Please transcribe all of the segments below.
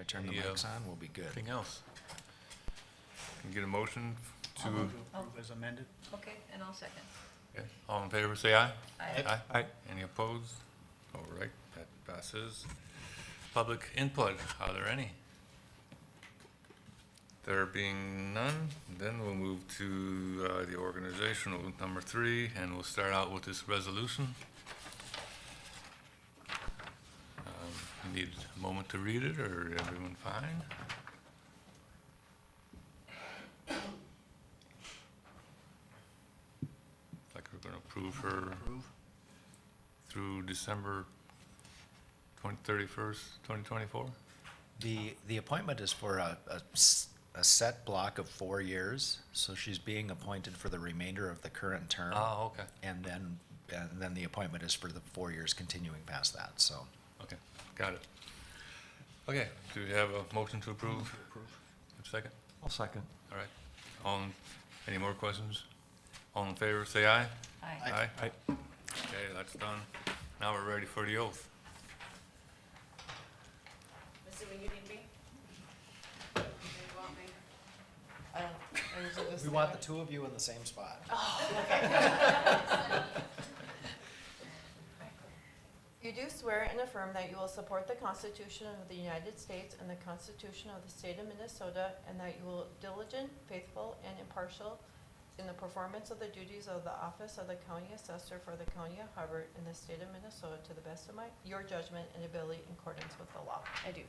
I turn the Any, mics on, we'll be good. Anything else? Can you get a motion to, Approve as amended. Okay, and I'll second. okay, all in favor, say aye. Aye. Aye. Any opposed? All right, that passes. Public input, are there any? There being none, then we'll move to the organizational number 3, and we'll start out with this resolution. You need a moment to read it, or everyone fine? Like we're going to approve her through December 31st, 2024? The appointment is for a set block of 4 years, so she's being appointed for the remainder of the current term. Oh, okay, And then the appointment is for the 4 years continuing past that, so. okay, got it. Okay, do we have a motion to approve? Second? I'll second. All right. Any more questions? All in favor, say aye. Aye. Aye. Okay, that's done. Now we're ready for the oath. Missy, when you need me? You want me? I usually just. We want the two of you in the same spot. You do swear and affirm that you will support the Constitution of the United States and the Constitution of the State of Minnesota, and that you will diligent, faithful, and impartial in the performance of the duties of the office of the County Assessor for the County of Hubbard in the State of Minnesota to the best of your judgment and ability in accordance with the law. I do.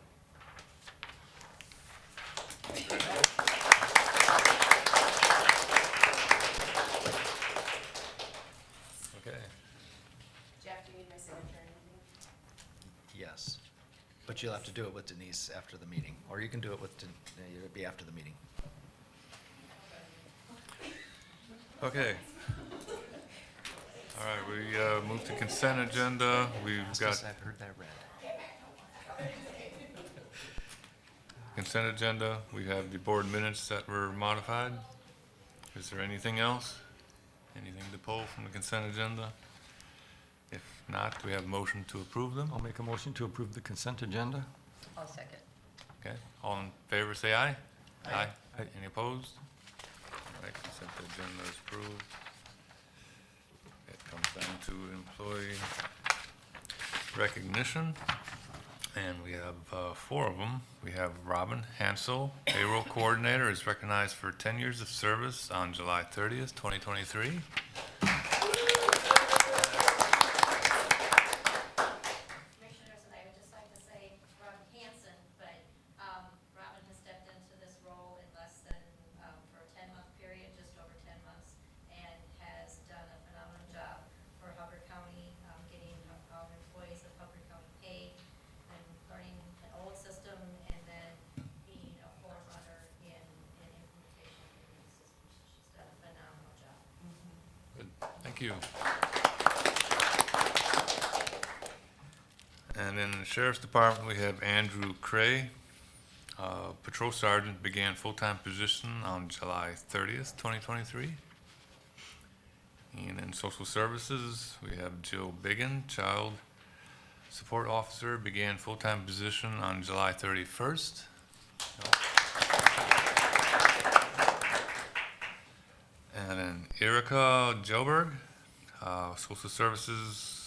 Okay. Jack, do you need my signature or anything? Yes. But you'll have to do it with Denise after the meeting, or you can do it with, it'll be after the meeting. Okay. All right, we move to consent agenda. We've got I've heard that read. consent agenda. We have the board minutes that were modified. Is there anything else? Anything to pull from the consent agenda? If not, do we have a motion to approve them? I'll make a motion to approve the consent agenda. I'll second. Okay, all in favor, say aye. Aye. Aye. Any opposed? All right, consent agenda is approved. It comes down to employee recognition, and we have 4 of them. We have Robin Hansel, payroll coordinator, is recognized for 10 years of service on July 30th, 2023. Commissioners, and I would just like to say Robin Hanson, but Robin has stepped into this role in less than, for a 10-month period, just over 10 months, and has done a phenomenal job for Hubbard County, getting our employees of Hubbard County paid, and learning an old system, and then being a forerunner in implementation of the new system. She's done a phenomenal job. Good, thank you. And in the Sheriff's Department, we have Andrew Cray, Patrol Sergeant, began full-time position on July 30th, 2023. And in Social Services, we have Jill Biggin, Child Support Officer, began full-time position on July 31st. And then Erica Joberg, Social Services,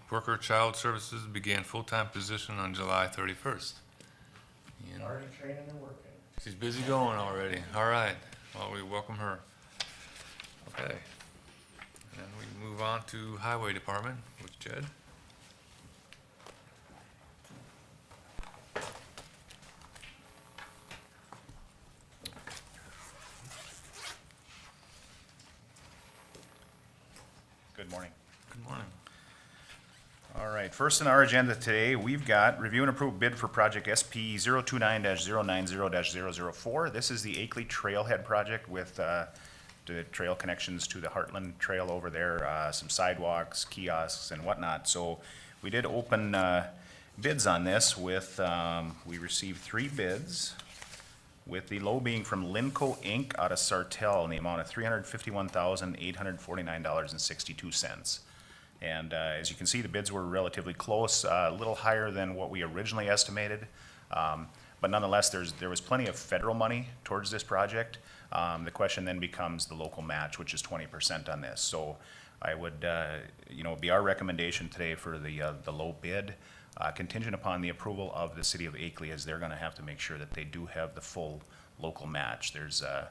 Worker Child Services, began full-time position on July 31st. And Already training and working. she's busy going already. All right. Well, we welcome her. Okay. And then we move on to Highway Department with Jed. Good morning. Good morning. All right, first on our agenda today, we've got review and approve bid for project SP 029-090-004. This is the Akeley Trailhead project with the trail connections to the Heartland Trail over there, some sidewalks, kiosks, and whatnot. So we did open bids on this with, we received 3 bids, with the low being from Linco Inc. out of Sartell in the amount of $351,849.62. And as you can see, the bids were relatively close, a little higher than what we originally estimated. But nonetheless, there was plenty of federal money towards this project. The question then becomes the local match, which is 20% on this. So I would, be our recommendation today for the low bid, contingent upon the approval of the city of Akeley, as they're gonna have to make sure that they do have the full local match. There's a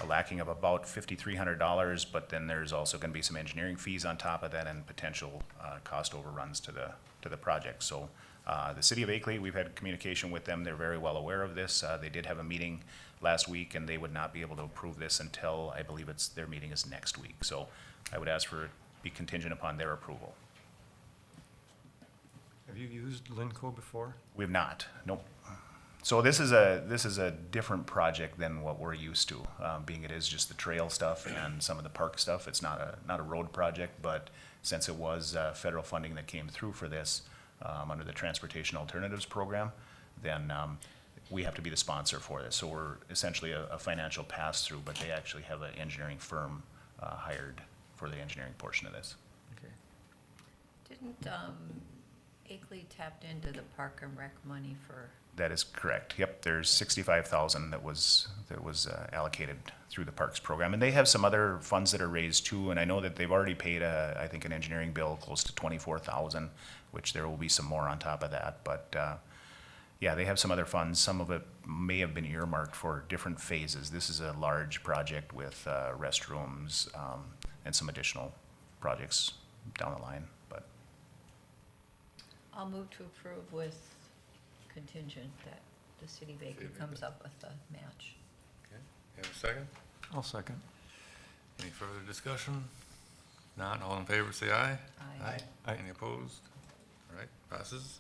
lacking of about $5,300, but then there's also gonna be some engineering fees on top of that and potential cost overruns to the project. So the city of Akeley, we've had communication with them. They're very well aware of this. They did have a meeting last week, and they would not be able to approve this until, I believe their meeting is next week. So I would ask for it be contingent upon their approval. Have you used Linco before? We have not, nope. So this is a different project than what we're used to, being it is just the trail stuff and some of the park stuff. It's not a road project, but since it was federal funding that came through for this under the Transportation Alternatives Program, then we have to be the sponsor for this. So we're essentially a financial pass-through, but they actually have an engineering firm hired for the engineering portion of this. Okay. Didn't Akeley tapped into the Park and Rec money for, That is correct. Yep, there's 65,000 that was allocated through the Parks program. And they have some other funds that are raised too, and I know that they've already paid I think an engineering bill close to 24,000, which there will be some more on top of that. But yeah, they have some other funds. Some of it may have been earmarked for different phases. This is a large project with restrooms and some additional projects down the line, but I'll move to approve with contingent that the city of Akeley comes up with a match. Okay, you have a second? I'll second. Any further discussion? Not, all in favor, say aye. Aye. Aye. Any opposed? All right, passes.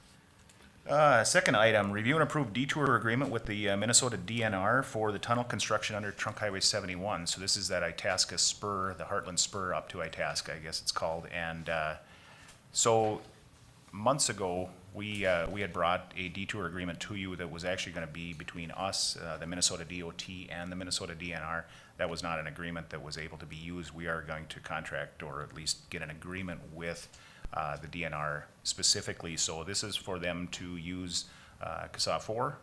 Second item, review and approve detour agreement with the Minnesota DNR for the tunnel construction under Trunk Highway 71. So this is that Itasca spur, the Heartland spur up to Itasca, I guess it's called. And so months ago, we had brought a detour agreement to you that was actually going to be between us, the Minnesota DOT, and the Minnesota DNR. That was not an agreement that was able to be used. We are going to contract, or at least get an agreement with the DNR specifically. So this is for them to use CSAH 4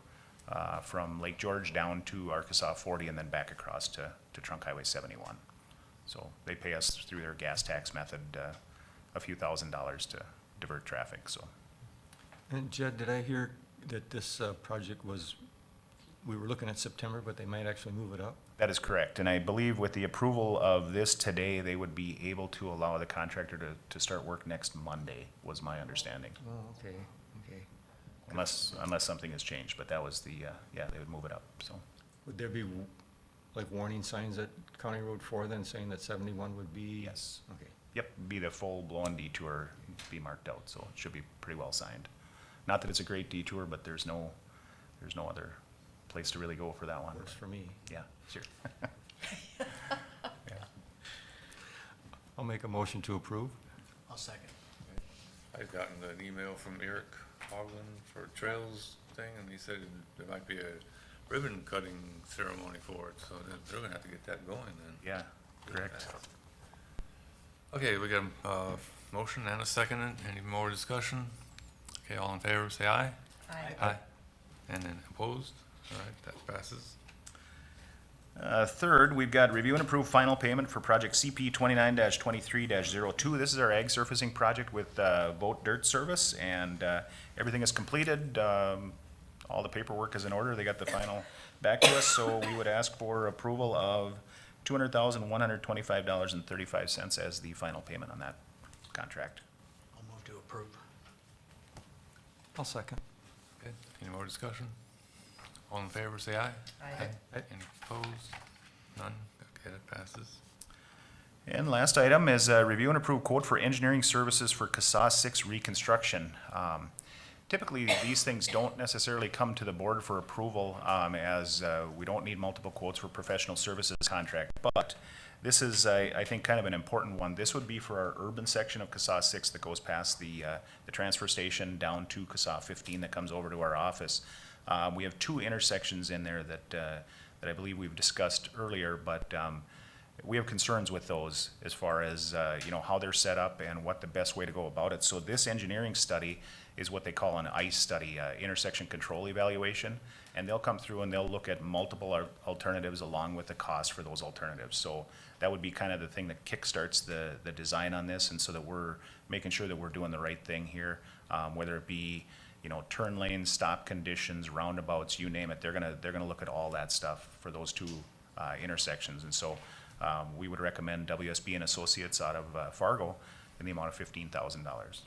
from Lake George down to Arkansas 40 and then back across to Trunk Highway 71. So they pay us through their gas tax method a few $1,000s to divert traffic, so. And Jed, did I hear that this project we were looking at September, but they might actually move it up? That is correct, and I believe with the approval of this today, they would be able to allow the contractor to start work next Monday, was my understanding. Oh, okay, okay. Unless something has changed, but that was yeah, they would move it up, so. Would there be like warning signs at County Road 4 then saying that 71 would be? Yes. Okay. Yep, be the full-blown detour, be marked out, so it should be pretty well signed. Not that it's a great detour, but there's no other place to really go for that one. Works for me. Yeah, sure. Yeah. I'll make a motion to approve. I'll second. I've gotten an email from Eric Haugland for a trails thing, and he said there might be a ribbon cutting ceremony for it, so they're gonna have to get that going then. Yeah, correct. Okay, we got a motion and a second. Any more discussion? Okay, all in favor, say aye. Aye. And then opposed? All right, that passes. Third, we've got review and approve final payment for project CP 29-23-02. This is our ag surfacing project with Boat Dirt Service, and everything is completed. All the paperwork is in order. They got the final back to us, so we would ask for approval of $200,125.35 as the final payment on that contract. I'll move to approve. I'll second. Okay, any more discussion? All in favor, say aye. Aye. Aye. Any opposed? None? Okay, that passes. And last item is review and approve quote for engineering services for CSAH 6 reconstruction. Typically, these things don't necessarily come to the board for approval as we don't need multiple quotes for professional services contract, but this is, I think, kind of an important one. This would be for our urban section of CSAH 6 that goes past the transfer station down to CSAH 15 that comes over to our office. We have two intersections in there that I believe we've discussed earlier, but we have concerns with those as far as, you know, how they're set up and what the best way to go about it. So this engineering study is what they call an ICE study, intersection control evaluation. And they'll come through and they'll look at multiple alternatives along with the cost for those alternatives. So that would be kind of the thing that kickstarts the design on this, and so that we're making sure that we're doing the right thing here, whether it be, you know, turn lanes, stop conditions, roundabouts, you name it. They're gonna look at all that stuff for those two intersections. And so we would recommend WSB and Associates out of Fargo in the amount of $15,000.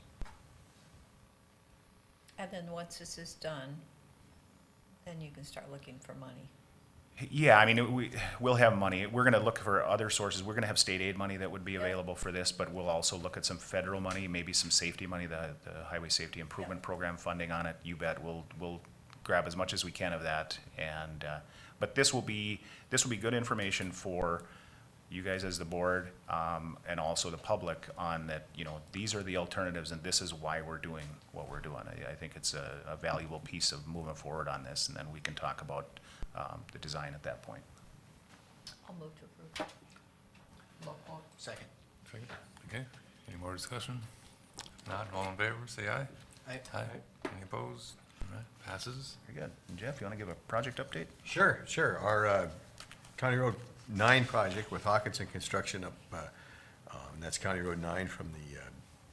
And then once this is done, then you can start looking for money. Yeah, I mean, we'll have money. We're gonna look for other sources. We're gonna have state aid money that would be Yeah. available for this, but we'll also look at some federal money, maybe some safety money, the Highway Safety Improvement Program funding on it. You bet, we'll grab as much as we can of that. And, but this will be good information for you guys as the board, and also the public on that, you know, these are the alternatives and this is why we're doing what we're doing. I think it's a valuable piece of moving forward on this, and then we can talk about the design at that point. I'll move to approve. Second. Okay, any more discussion? If not, all in favor, say aye. Aye. Aye. Any opposed? All right, passes. Very good. And Jeff, you want to give a project update? Sure. Our County Road 9 project with Hawkinson Construction up, that's County Road 9 from the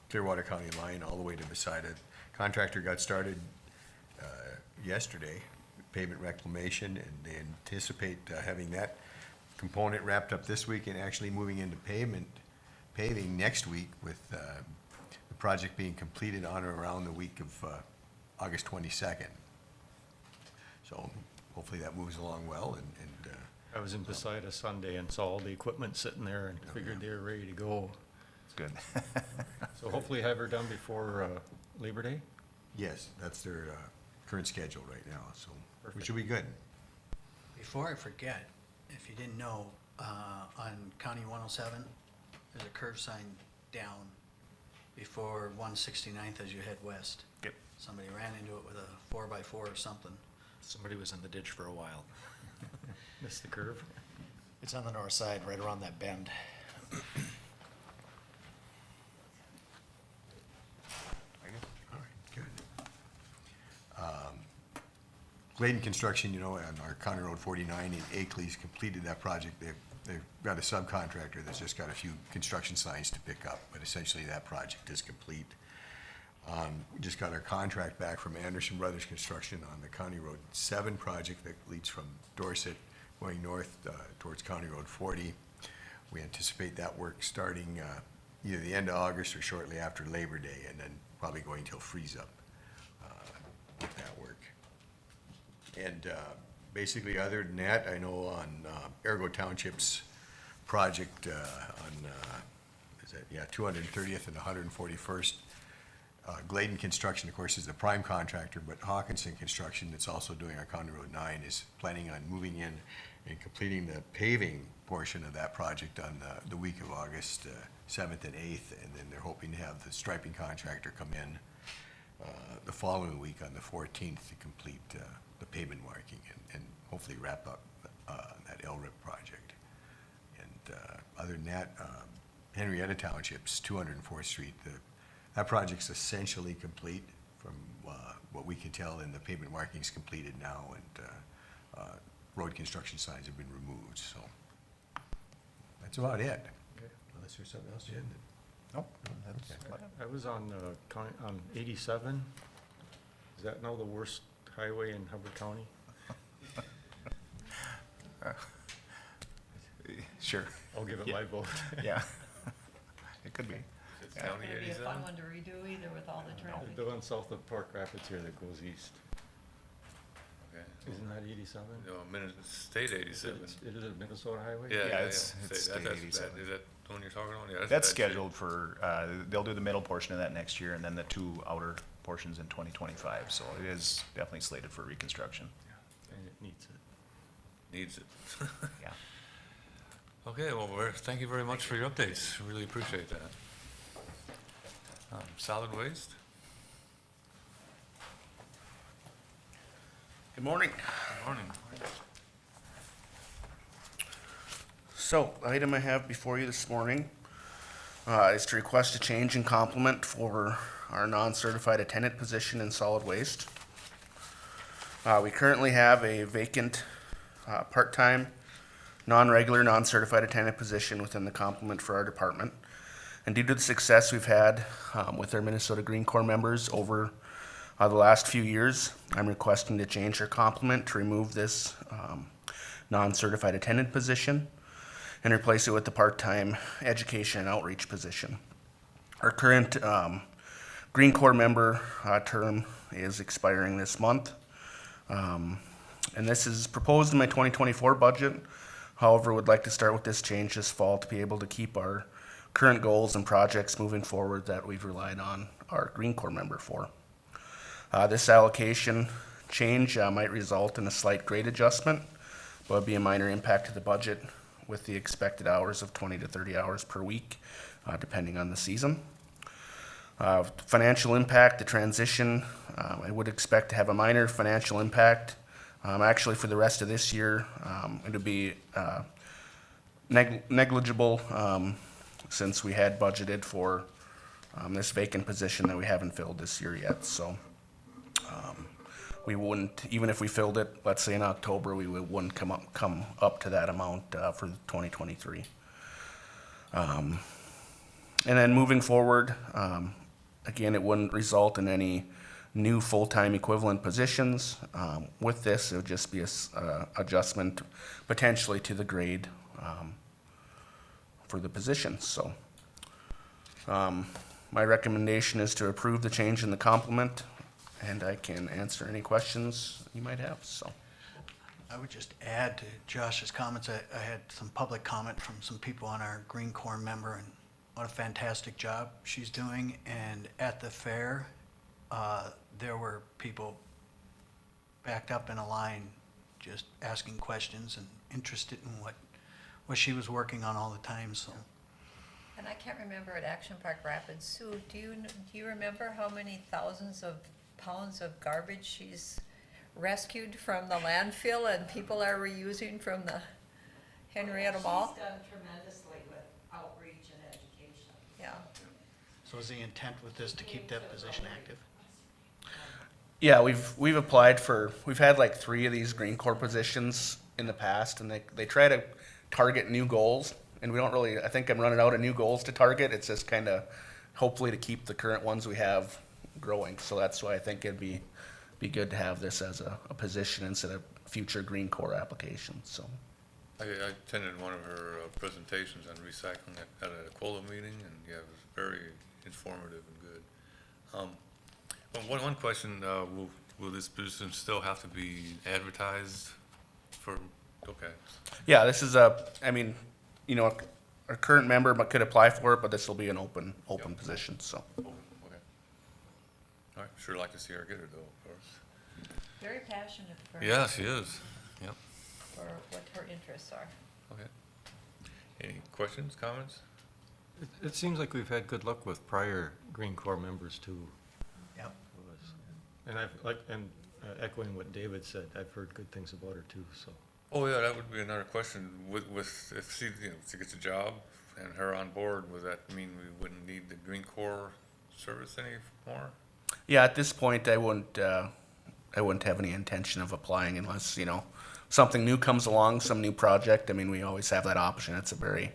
Clearwater County line all the way to beside it. Contractor got started yesterday, pavement reclamation, and they anticipate having that component wrapped up this week and actually moving into paving next week, with the project being completed on or around the week of August 22nd. So hopefully that moves along well, and I was in Besida Sunday and saw all the equipment sitting there and figured they were ready to go. It's good. So hopefully have her done before Labor Day. yes, that's their current schedule right now, so we Perfect. should be good. Before I forget, if you didn't know, on County 107, there's a curve sign down before 169th as you head west. Yep. Somebody ran into it with a 4x4 or something. Somebody was in the ditch for a while. Missed the curve. It's on the north side, right around that bend. All right, good. Glidden Construction, you know, on our County Road 49 in Akeley's completed that project. They've got a subcontractor that's just got a few construction signs to pick up, but essentially that project is complete. We just got our contract back from Anderson Brothers Construction on the County Road 7 project that leads from Dorset going north towards County Road 40. We anticipate that work starting either the end of August or shortly after Labor Day, and then probably going till freeze up with that work. And basically, other than that, I know on Ergo Township's project on, is that, yeah, 230th and 141st, Glidden Construction, of course, is the prime contractor, but Hawkinson Construction, that's also doing our County Road 9, is planning on moving in and completing the paving portion of that project on the week of August 7th and 8th, and then they're hoping to have the striping contractor come in the following week on the 14th to complete the pavement marking and hopefully wrap up that LRIP project. And other than that, Henrietta Township's 204th Street, that project's essentially complete from what we can tell, and the pavement marking's completed now, and road construction signs have been removed, so that's about it. Unless there's something else, Jen? Nope. that's- I was on 87. Is that now the worst highway in Hubbard County? Sure. I'll give it Yeah. my vote. Yeah. It could be. It's It's County gonna be a 87? fun one to redo either with all the traffic. The one south of Park Rapids here that goes east. Okay. Isn't that 87? No, State 87. It is a Minnesota highway? Yeah, it's State 87. Is that the one you're talking about? Yeah, That's that scheduled for, they'll do the middle portion of that next year, and then the two outer portions in 2025, so it is definitely slated for reconstruction. And it needs it. Needs it. Yeah. Okay, well, thank you very much for your updates. Really appreciate that. Solid waste? Good morning. Good morning. So, item I have before you this morning is to request a change in complement for our non-certified attendant position in solid waste. We currently have a vacant part-time, non-regular, non-certified attendant position within the complement for our department. And due to the success we've had with our Minnesota Green Corps members over the last few years, I'm requesting to change our complement to remove this non-certified attendant position and replace it with the part-time education and outreach position. Our current Green Corps member term is expiring this month. And this is proposed in my 2024 budget. However, would like to start with this change this fall to be able to keep our current goals and projects moving forward that we've relied on our Green Corps member for. This allocation change might result in a slight grade adjustment, but would be a minor impact to the budget with the expected hours of 20 to 30 hours per week, depending on the season. Financial impact, the transition, I would expect to have a minor financial impact. Actually, for the rest of this year, it'll be negligible since we had budgeted for this vacant position that we haven't filled this year yet. So we wouldn't, even if we filled it, let's say in October, we wouldn't come up to that amount for 2023. And then moving forward, again, it wouldn't result in any new full-time equivalent positions. With this, it would just be a adjustment potentially to the grade for the positions. So my recommendation is to approve the change in the complement, and I can answer any questions you might have. So I would just add to Josh's comments, I had some public comment from some people on our Green Corps member, and what a fantastic job she's doing. And at the fair, there were people backed up in a line just asking questions and interested in what she was working on all the time, so. And I can't remember at Action Park Rapids, Sue, do you remember how many thousands of pounds of garbage she's rescued from the landfill and people are reusing from the Henrietta Mall? She's done tremendously with outreach and education. Yeah. So is the intent with this to keep that position active? yeah, we've applied for, we've had like 3 of these Green Corps positions in the past, and they try to target new goals, and we don't really, I think I'm running out of new goals to target. It's just kind of hopefully to keep the current ones we have growing. So that's why I think it'd be good to have this as a position instead of future Green Corps applications. So I attended one of her presentations on recycling at a Akeley meeting, and yeah, it was very informative and good. One question, will this position still have to be advertised for, okay? yeah, this is I mean, you know, our current member could apply for it, but this will be an open Yep. position, so. Oh, okay. All right, sure like to see her get it though, of course. Very passionate for. Yeah, she is, yep, For what her interests are. okay. Any questions, comments? It seems like we've had good luck with prior Green Corps members too. Yep. And echoing what David said, I've heard good things about her too, so. Oh, yeah, that would be another question, with, if she, you know, if she gets a job and her on board, would that mean we wouldn't need the Green Corps service anymore? Yeah, at this point, I wouldn't have any intention of applying unless, you know, something new comes along, some new project. I mean, we always have that option. It's a very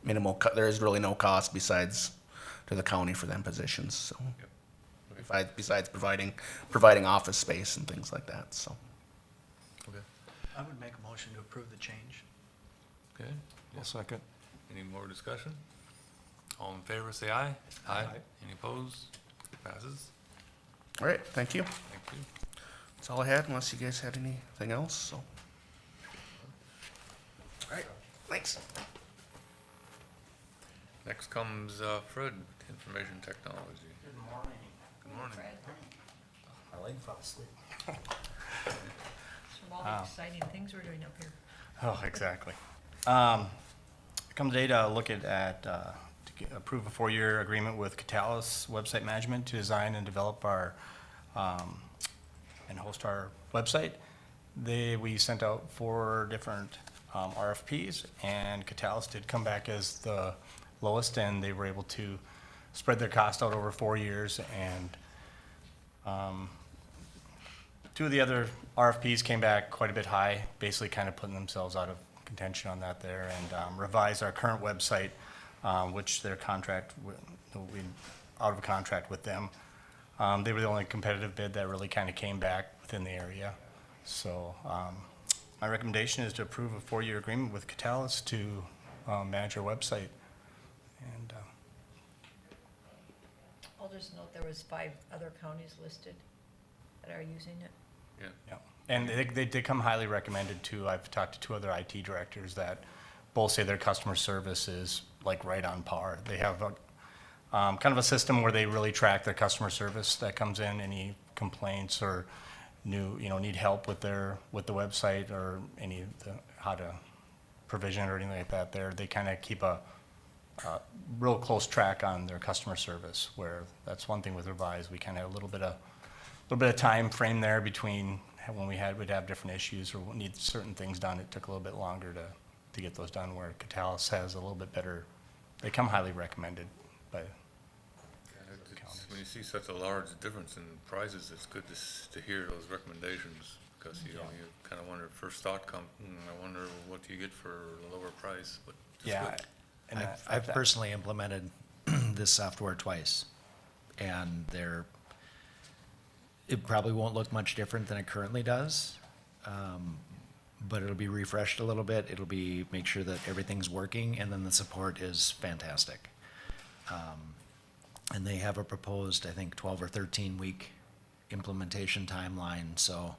minimal, there is really no cost besides to the county for them positions, so. Yep. Okay. Besides providing office space and things like that, so. Okay. I would make a motion to approve the change. Okay, I'll second. any more discussion? All in favor, say aye. Aye. Any opposed? Passes. All right, thank you. Thank you. That's all I had, unless you guys had anything else, so. All right, thanks. Next comes Fred, Information Technology. Good morning. Good morning. Fred, I like to fall asleep. from all the exciting things we're doing up here. Oh, exactly. Come today to look at approve a 4-year agreement with Catalyst Website Management to design and develop our and host our website. We sent out 4 different RFPs, and Catalyst did come back as the lowest, and they were able to spread their cost out over 4 years, and two of the other RFPs came back quite a bit high, basically kind of putting themselves out of contention on that there, and revised our current website, which their contract, we out of contract with them. They were the only competitive bid that really kind of came back within the area. So my recommendation is to approve a 4-year agreement with Catalyst to manage our website. And I'll just note there was 5 other counties listed that are using it. yeah, and they did come highly recommended too. I've talked to 2 other IT directors that both say their customer service is like right on par. They have a kind of a system where they really track their customer service that comes in, any complaints or need help with the website or how to provision or anything like that. They kind of keep a real close track on their customer service, where that's one thing with Revise. We kind of have a little bit of time frame there between when we'd have different issues or need certain things done. It took a little bit longer to get those done, where Catalyst has a little bit better. They come highly recommended by. When you see such a large difference in prices, it's good to hear those recommendations, because you kind of wonder, first thought comes, I wonder what do you get for a lower price, but it's Yeah, good. and I've personally implemented this software twice, and it probably won't look much different than it currently does, but it'll be refreshed a little bit. It'll be, make sure that everything's working, and then the support is fantastic. And they have a proposed, I think, 12 or 13 week implementation timeline, so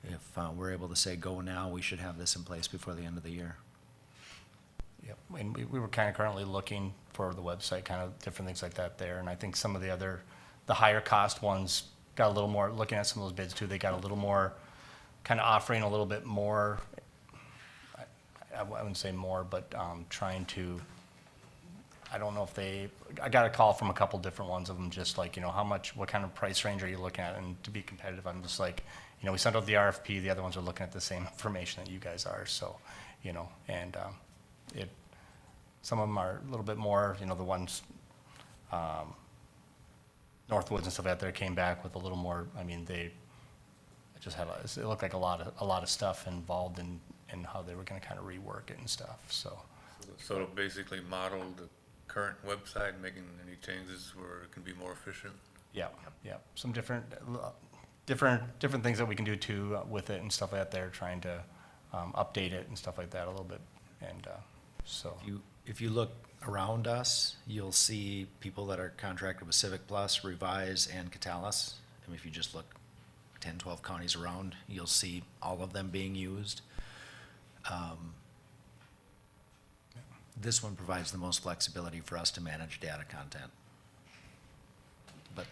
if we're able to say go now, we should have this in place before the end of the year. Yep, and we were kind of currently looking for the website, kind of different things like that there, and I think some of the higher cost ones got a little more, looking at some of those bids too, they got a little more, kind of offering a little bit more, I wouldn't say more, but trying to, I don't know if I got a call from a couple different ones of them, just like, what kind of price range are you looking at? And to be competitive, I'm just like, we sent out the RFP, the other ones are looking at the same information that you guys are, so, and some of them are a little bit more, the ones, Northwoods and stuff out there came back with a little more, they just had, it looked like a lot of stuff involved in how they were gonna kind of rework it and stuff, so. So it'll basically model the current website, making any changes where it can be more efficient? Yeah, some different things that we can do too with it and stuff like that there, trying to update it and stuff like that a little bit, and so. If you look around us, you'll see people that are contracted with Civic Plus, Revise, and Catalyst. If you just look 10, 12 counties around, you'll see all of them being used. This one provides the most flexibility for us to manage data content. But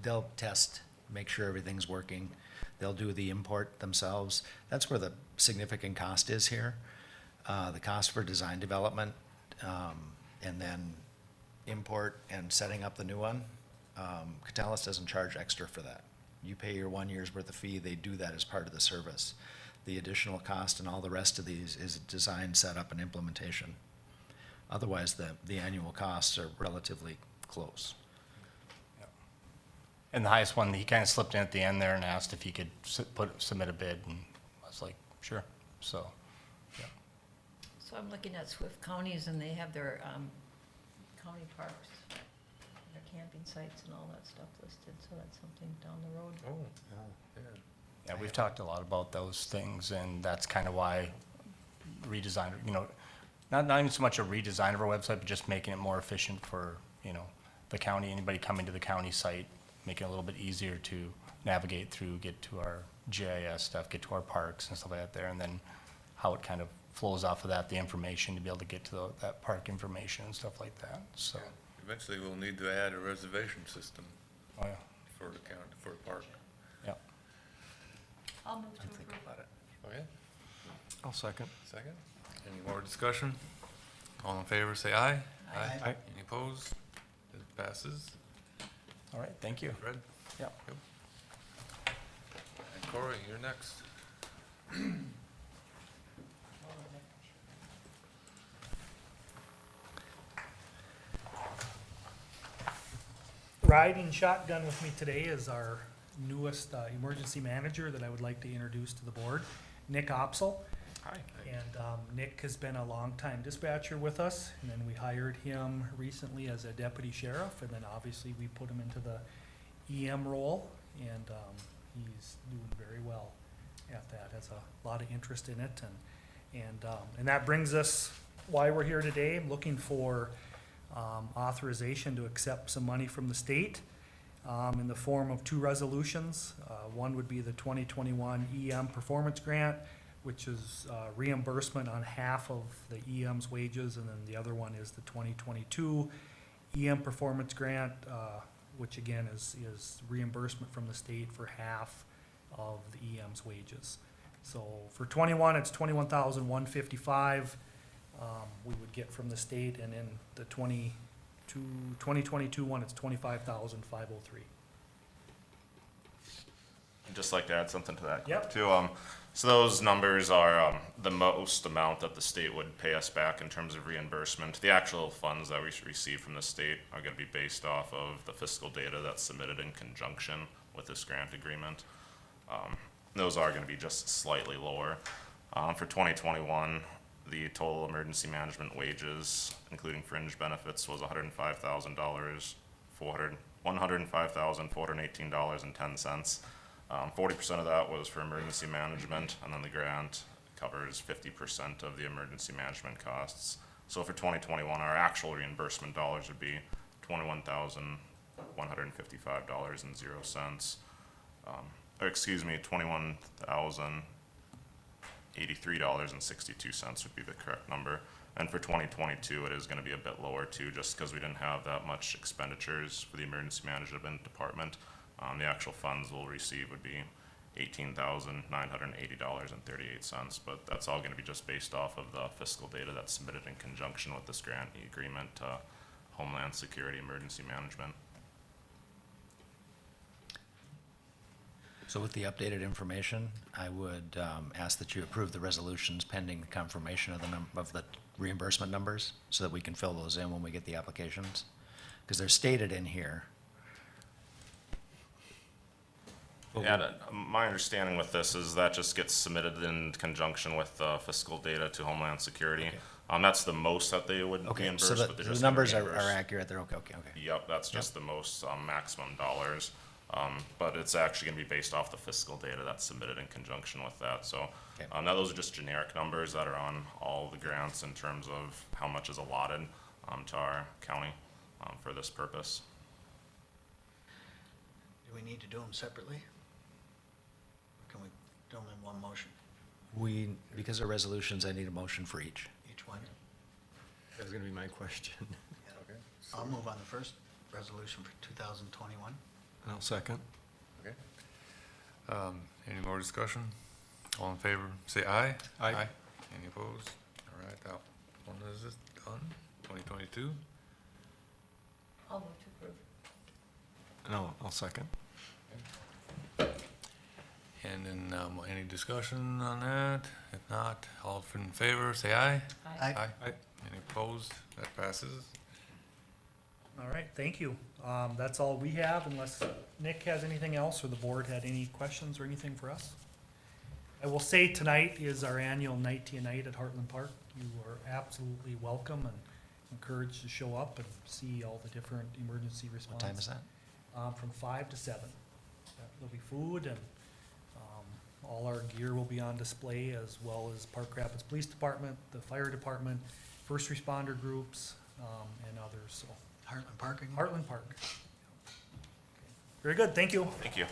they'll test, make sure everything's working. They'll do the import themselves. That's where the significant cost is here. The cost for design development, and then import and setting up the new one. Catalyst doesn't charge extra for that. You pay your 1 year's worth of fee, they do that as part of the service. The additional cost and all the rest of these is design, setup, and implementation. Otherwise, the annual costs are relatively close. And the highest one, he kind of slipped in at the end there and asked if he could submit a bid, and I was like, sure, so. So I'm looking at Swift counties, and they have their county parks, their camping sites and all that stuff listed, so that's something down the road. Oh, yeah. Yeah, we've talked a lot about those things, and that's kind of why redesign, not even so much a redesign of our website, but just making it more efficient for, the county, anybody coming to the county site, making it a little bit easier to navigate through, get to our GIS stuff, get to our parks and stuff like that there, and then how it kind of flows off of that, the information, to be able to get to that park information and stuff like that, so. Eventually, we'll need to add a reservation system Oh, yeah, for the county, for the park. yeah. I'll move to approve. Okay, I'll second. second. Any more discussion? All in favor, say aye. Aye. Aye. Any opposed? It passes. All right, thank you. Fred? Yeah. Yep. And Corey, you're next. Riding shotgun with me today is our newest emergency manager that I would like to introduce to the board, Nick Opsel. Hi. And Nick has been a longtime dispatcher with us, and then we hired him recently as a deputy sheriff, and then obviously we put him into the EM role, and he's doing very well at that. Has a lot of interest in it, and that brings us why we're here today. I'm looking for authorization to accept some money from the state in the form of two resolutions. One would be the 2021 EM performance grant, which is reimbursement on half of the EM's wages, and then the other one is the 2022 EM performance grant, which again is reimbursement from the state for half of the EM's wages. So for 21, it's 21,155 we would get from the state, and in the 2022 one, it's 25,503. I'd just like to add something to that. Yep. Too. So those numbers are the most amount that the state would pay us back in terms of reimbursement. The actual funds that we should receive from the state are going to be based off of the fiscal data that's submitted in conjunction with this grant agreement. Those are going to be just slightly lower. For 2021, the total emergency management wages, including fringe benefits, was $105,000, $105,418.10. 40% of that was for emergency management, and then the grant covers 50% of the emergency management costs. So for 2021, our actual reimbursement dollars would be $21,155.00. Or excuse me, $21,083.62 would be the correct number. And for 2022, it is going to be a bit lower too, just because we didn't have that much expenditures for the emergency management department. The actual funds we'll receive would be $18,980.38, but that's all going to be just based off of the fiscal data that's submitted in conjunction with this grant agreement to Homeland Security Emergency Management. So with the updated information, I would ask that you approve the resolutions pending confirmation of the reimbursement numbers, so that we can fill those in when we get the applications, because they're stated in here. Yeah, my understanding with this is that just gets submitted in conjunction with fiscal data to Homeland Security. Okay. That's the most that they would Okay, reimburse, so but they're the just numbers gonna are reimburse. accurate, they're okay. Yep, that's just the most maximum dollars. But it's actually gonna be based off the fiscal data that's submitted in conjunction with that. So Okay. now those are just generic numbers that are on all the grants in terms of how much is allotted to our county for this purpose. Do we need to do them separately? Or can we do them in one motion, Because they're resolutions, I need a motion for each. each one? That was gonna be my question. I'll move on the first resolution for 2021. And I'll second. Okay. Any more discussion? All in favor, say aye. Aye. Any opposed? All right, that one is done. 2022. I'll move to approve. And I'll second. And then, any discussion on that? If not, all in favor, say aye. Aye. Any opposed? That passes. All right, thank you. That's all we have, unless Nick has anything else, or the board had any questions or anything for us. I will say tonight is our annual Night to Night at Heartland Park. You are absolutely welcome and encouraged to show up and see all the different emergency response. What time is that? From 5 to 7. There'll be food, and all our gear will be on display, as well as Park Rapids Police Department, the fire department, first responder groups, and others, so. Heartland Park again? Heartland Park. Very good, thank you. Thank you.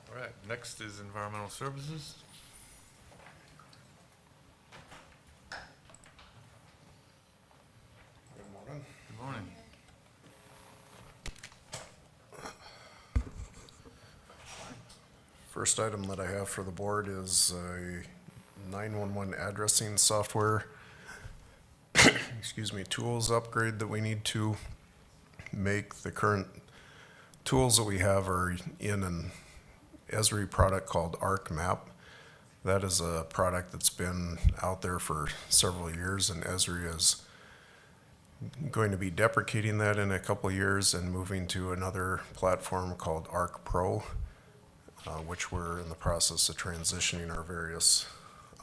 All right, next is environmental services. Good morning. Good morning. First item that I have for the board is a 911 addressing software, excuse me, tools upgrade that we need to make. The current tools that we have are in an Esri product called ArcMap. That is a product that's been out there for several years, and Esri has going to be deprecating that in a couple of years and moving to another platform called Arc Pro, which we're in the process of transitioning our various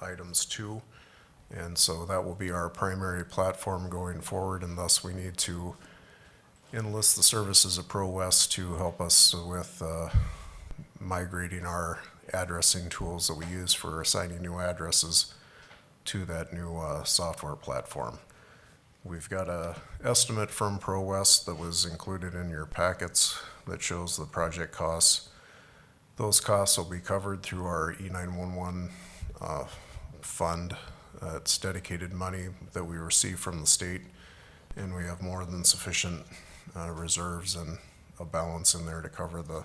items to. And so that will be our primary platform going forward, and thus we need to enlist the services of Pro West to help us with migrating our addressing tools that we use for assigning new addresses to that new software platform. We've got a estimate from Pro West that was included in your packets that shows the project costs. Those costs will be covered through our E911 fund. It's dedicated money that we receive from the state, and we have more than sufficient reserves and a balance in there to cover the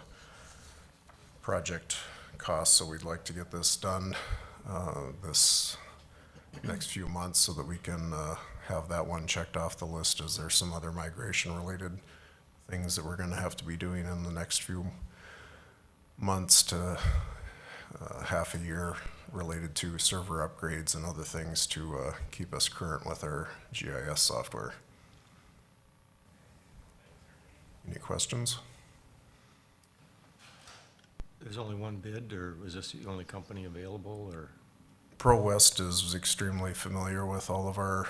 project costs. So we'd like to get this done this next few months so that we can have that one checked off the list, as there's some other migration related things that we're going to have to be doing in the next few months to half a year related to server upgrades and other things to keep us current with our GIS software. Any questions? There's only one bid, or is this the only company available, or? Pro West is extremely familiar with all of our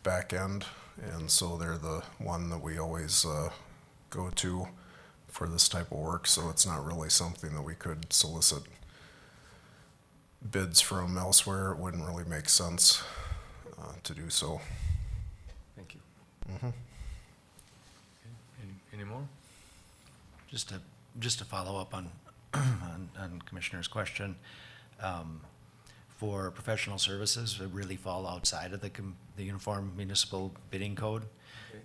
back end, and so they're the one that we always go to for this type of work, so it's not really something that we could solicit bids from elsewhere. It wouldn't really make sense to do so. Thank you. Any more? Just to follow up on, on Commissioner's question, for professional services, it really fall outside of the Uniform Municipal Bidding Code.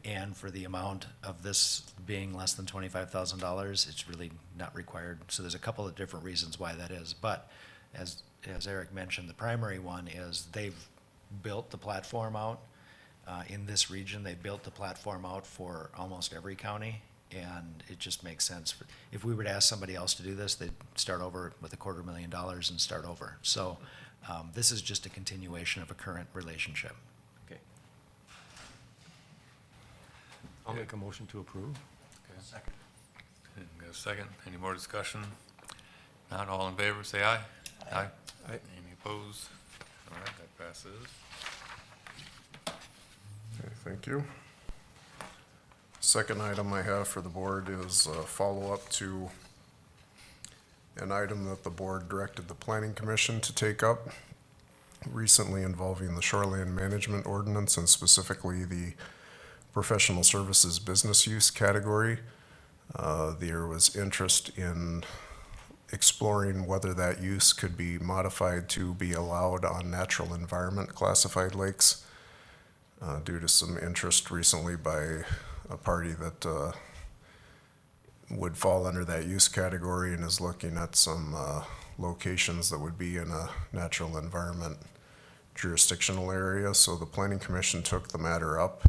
And for the amount of this being less than $25,000, it's really not required. So there's a couple of different reasons why that is. But as Eric mentioned, the primary one is they've built the platform out. In this region, they built the platform out for almost every county, and it just makes sense. If we were to ask somebody else to do this, they'd start over with $250,000 and start over. So this is just a continuation of a current relationship. Okay. I'll make a motion to approve. Second. Got a second? Any more discussion? Not all in favor, say aye. Aye. Aye. Any opposed? All right, that passes. Okay, thank you. Second item I have for the board is a follow-up to an item that the board directed the Planning Commission to take up recently, involving the Shoreline Management Ordinance and specifically the professional services business use category. There was interest in exploring whether that use could be modified to be allowed on natural environment classified lakes, due to some interest recently by a party that would fall under that use category and is looking at some locations that would be in a natural environment jurisdictional area. So the Planning Commission took the matter up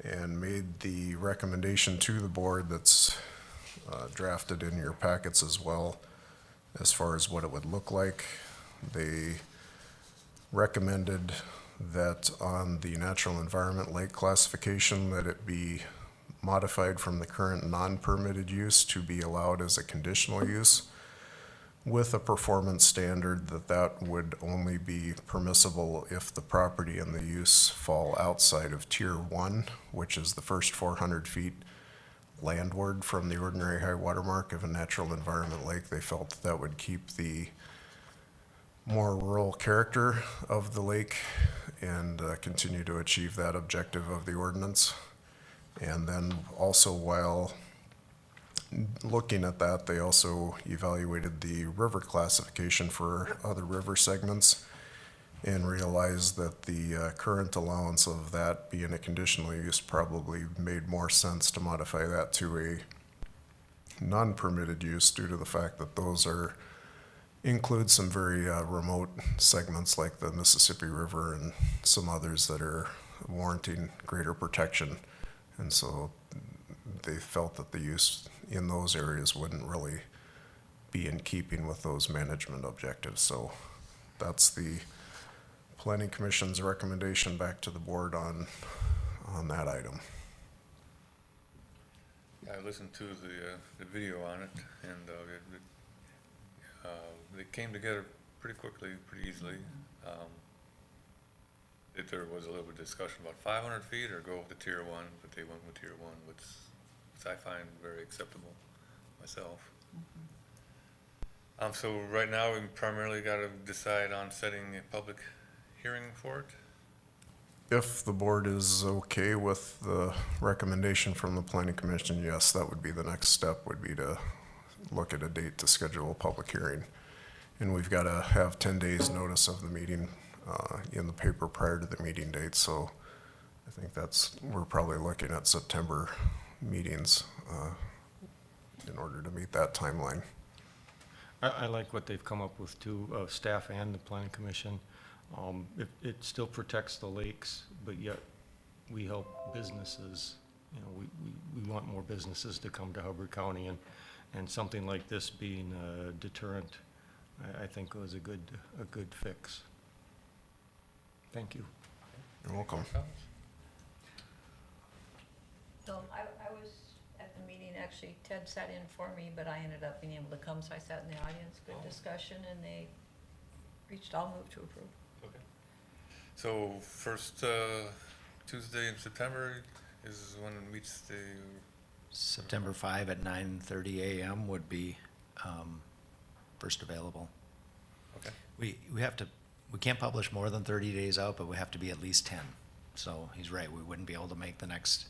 and made the recommendation to the board that's drafted in your packets as well, as far as what it would look like. They recommended that on the natural environment lake classification, that it be modified from the current non-permitted use to be allowed as a conditional use, with a performance standard that would only be permissible if the property and the use fall outside of Tier 1, which is the first 400 feet landward from the ordinary high water mark of a natural environment lake. They felt that would keep the more rural character of the lake and continue to achieve that objective of the ordinance. And then also, while looking at that, they also evaluated the river classification for other river segments and realized that the current allowance of that being a conditional use probably made more sense to modify that to a non-permitted use, due to the fact that those include some very remote segments like the Mississippi River and some others that are warranting greater protection. And so they felt that the use in those areas wouldn't really be in keeping with those management objectives. So that's the Planning Commission's recommendation back to the board on on that item. I listened to the video on it, and they came together pretty quickly, pretty easily. If there was a little bit of discussion about 500 feet or go with the tier 1, but they went with tier 1, which I find very acceptable myself. So right now, we primarily got to decide on setting a public hearing for it. If the board is okay with the recommendation from the planning commission, yes, that would be the next step, would be to look at a date to schedule a public hearing. And we've got to have 10 days notice of the meeting in the paper prior to the meeting date, so I think we're probably looking at September meetings in order to meet that timeline. I like what they've come up with too, staff and the planning commission. It still protects the lakes, but yet we help businesses. You know, we want more businesses to come to Hubbard County, and something like this being a deterrent, I think was a good fix. Thank you. You're welcome. So I was at the meeting, actually Ted sat in for me, but I ended up being able to come, so I sat in the audience, good discussion, and they I'll move to approve. Okay. So first Tuesday in September is when it meets the, September 5 at 9:30 a.m. would be first available. okay. We can't publish more than 30 days out, but we have to be at least 10. So he's right, we wouldn't be able to make the next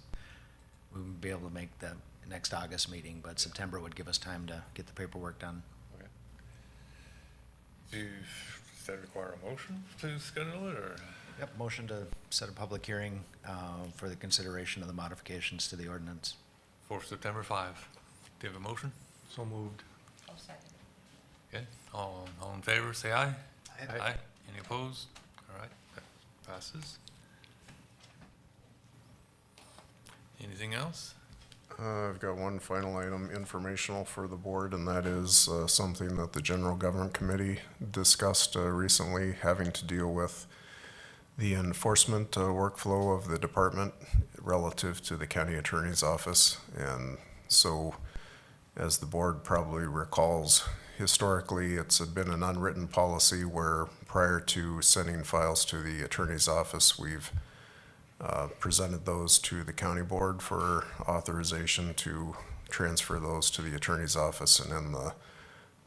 August meeting, but September would give us time to get the paperwork done. Okay. Does that require a motion to schedule it, or? Yep, motion to set a public hearing for the consideration of the modifications to the ordinance. For September 5. Do you have a motion? So moved. I'll second. Okay, all in favor, say aye. Aye. Any opposed? All right, that passes. Anything else? I've got one final item, informational for the board, and that is something that the General Government Committee discussed recently, having to deal with the enforcement workflow of the department relative to the county attorney's office. And so, as the board probably recalls, historically, it's been an unwritten policy where prior to sending files to the attorney's office, we've presented those to the county board for authorization to transfer those to the attorney's office. And in the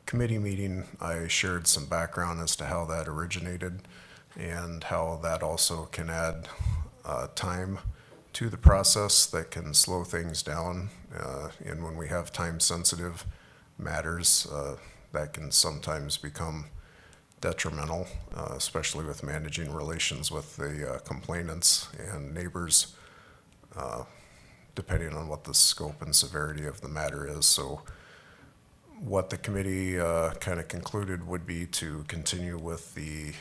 committee meeting, I shared some background as to how that originated and how that also can add time to the process that can slow things down. And when we have time-sensitive matters, that can sometimes become detrimental, especially with managing relations with the complainants and neighbors, depending on what the scope and severity of the matter is. So what the committee kind of concluded would be to continue with the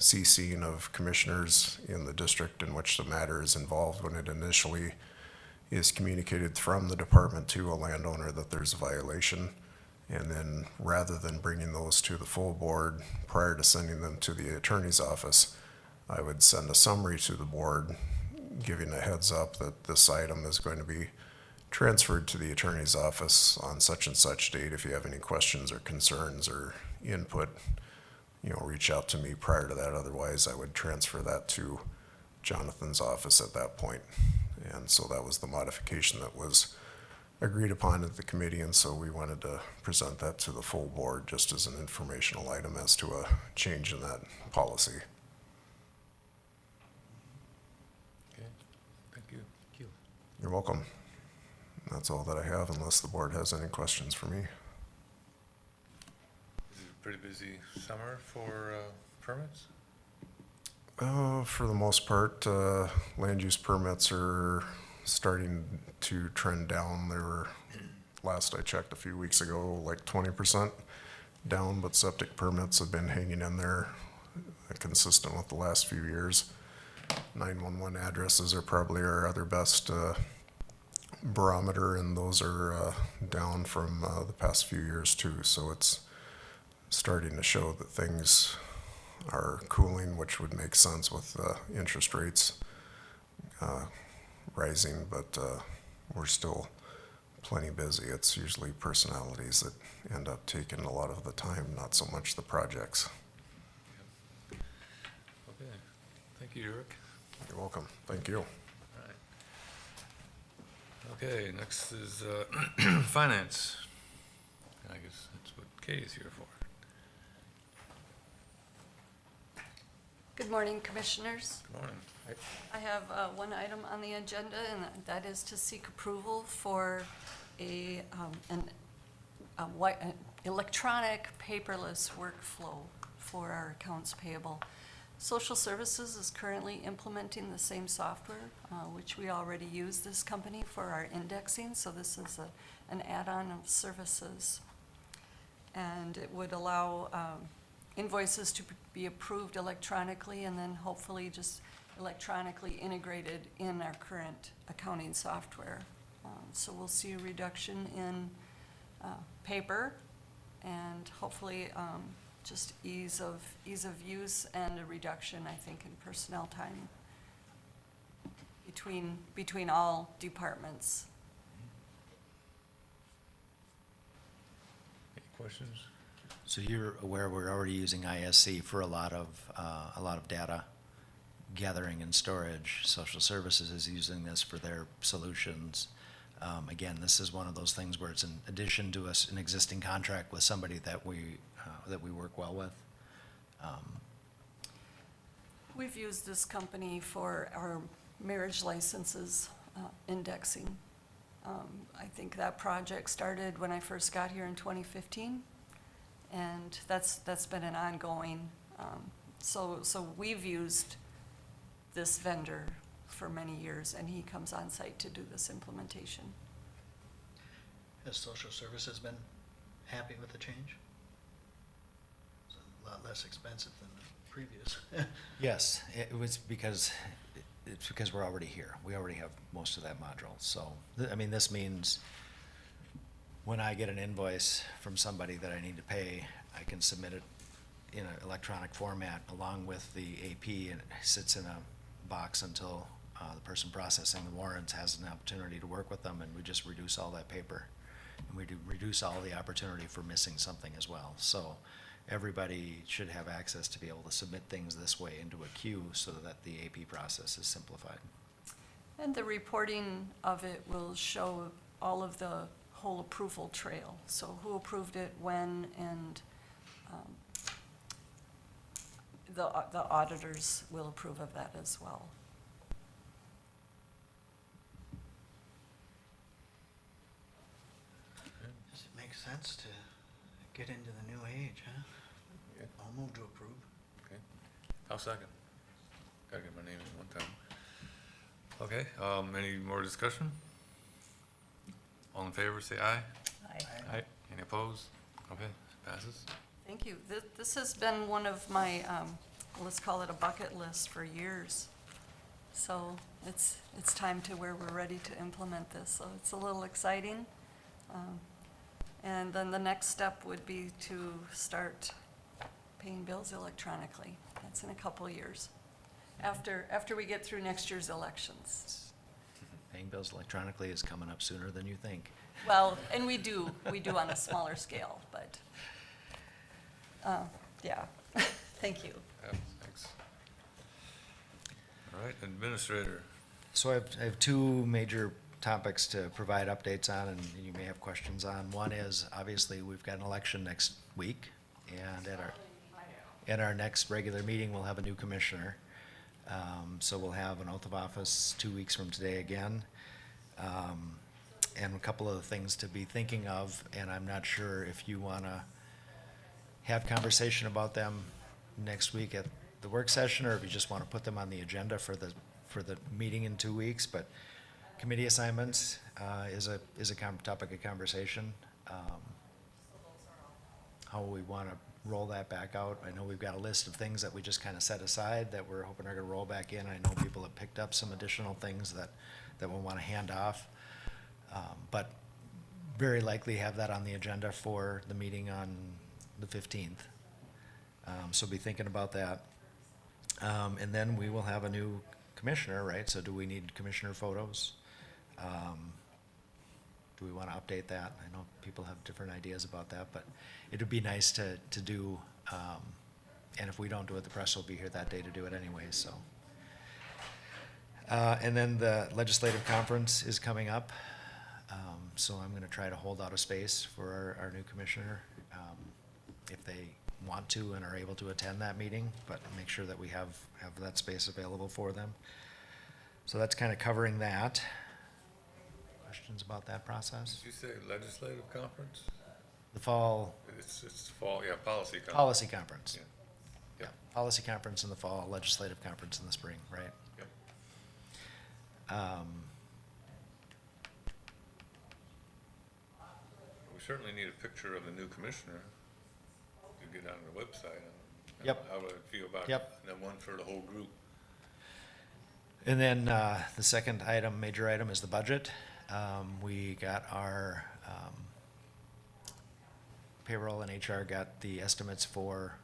CCing of commissioners in the district in which the matter is involved when it initially is communicated from the department to a landowner that there's a violation. And then rather than bringing those to the full board prior to sending them to the attorney's office, I would send a summary to the board giving a heads up that this item is going to be transferred to the attorney's office on such and such date. If you have any questions or concerns or input, reach out to me prior to that. Otherwise, I would transfer that to Jonathan's office at that point. And so that was the modification that was agreed upon at the committee, and so we wanted to present that to the full board just as an informational item as to a change in that policy. Okay, thank you. You're welcome. That's all that I have, unless the board has any questions for me. Is it a pretty busy summer for permits? For the most part, land use permits are starting to trend down. They were, last I checked a few weeks ago, like 20% down, but septic permits have been hanging in there, consistent with the last few years. 911 addresses are probably our other best barometer, and those are down from the past few years too. So it's starting to show that things are cooling, which would make sense with interest rates rising, but we're still plenty busy. It's usually personalities that end up taking a lot of the time, not so much the projects. Okay, thank you, Eric. You're welcome. Thank you. Okay, next is finance. I guess that's what Kay is here for. Good morning, Commissioners. Good morning. I have one item on the agenda, and that is to seek approval for an electronic paperless workflow for our accounts payable. Social Services is currently implementing the same software, which we already use this company for our indexing, so this is an add-on of services. And it would allow invoices to be approved electronically and then hopefully just electronically integrated in our current accounting software. So we'll see a reduction in paper and hopefully just ease of use and a reduction, I think, in personnel time between all departments. Any questions? So you're aware we're already using ISC for a lot of data gathering and storage. Social Services is using this for their solutions. Again, this is one of those things where it's in addition to an existing contract with somebody that we work well with. We've used this company for our marriage licenses indexing. I think that project started when I first got here in 2015, and that's been an ongoing. So we've used this vendor for many years, and he comes on site to do this implementation. Has Social Services been happy with the change? It's a lot less expensive than the previous. Yes, it's because we're already here. We already have most of that module. So, I mean, this means when I get an invoice from somebody that I need to pay, I can submit it in an electronic format along with the AP, and it sits in a box until the person processing the warrants has an opportunity to work with them, and we just reduce all that paper. And we do reduce all the opportunity for missing something as well. So everybody should have access to be able to submit things this way into a queue so that the AP process is simplified. And the reporting of it will show all of the whole approval trail. So who approved it, when, and the auditors will approve of that as well. Does it make sense to get into the new age, huh? Yeah. I'll move to approve. Okay, I'll second. Gotta get my name in one time. Okay, any more discussion? All in favor, say aye. Aye. Aye. Any opposed? Okay, passes. Thank you. This has been one of my, let's call it a bucket list for years. So it's time to where we're ready to implement this. So it's a little exciting. And then the next step would be to start paying bills electronically. That's in a couple of years, after we get through next year's elections. Paying bills electronically is coming up sooner than you think. Well, and we do on a smaller scale, but, yeah, thank you. Yeah, thanks. All right, Administrator. So I have two major topics to provide updates on, and you may have questions on. One is, obviously, we've got an election next week, and at our next regular meeting, we'll have a new commissioner. So we'll have an oath of office 2 weeks from today again. And a couple of things to be thinking of, and I'm not sure if you want to have conversation about them next week at the work session, or if you just want to put them on the agenda for the meeting in 2 weeks. But committee assignments is a topic of conversation. How we want to roll that back out. I know we've got a list of things that we just kind of set aside that we're hoping are going to roll back in. I know people have picked up some additional things that we'll want to hand off. But very likely have that on the agenda for the meeting on the 15th. So be thinking about that. And then we will have a new commissioner, right? So do we need commissioner photos? Do we want to update that? I know people have different ideas about that, but it would be nice to do, and if we don't do it, the press will be here that day to do it anyway, so. And then the legislative conference is coming up, so I'm gonna try to hold out a space for our new commissioner, if they want to and are able to attend that meeting, but make sure that we have that space available for them. So that's kind of covering that. Questions about that process? Did you say legislative conference? The fall, It's fall, yeah, policy conference. policy conference. Yeah. Yeah, policy conference in the fall, legislative conference in the spring, right? Yep. We certainly need a picture of the new commissioner to get on the website. Yep. How would I feel about Yep. that one for the whole group? And then the second item, major item, is the budget. We got our payroll and HR got the estimates for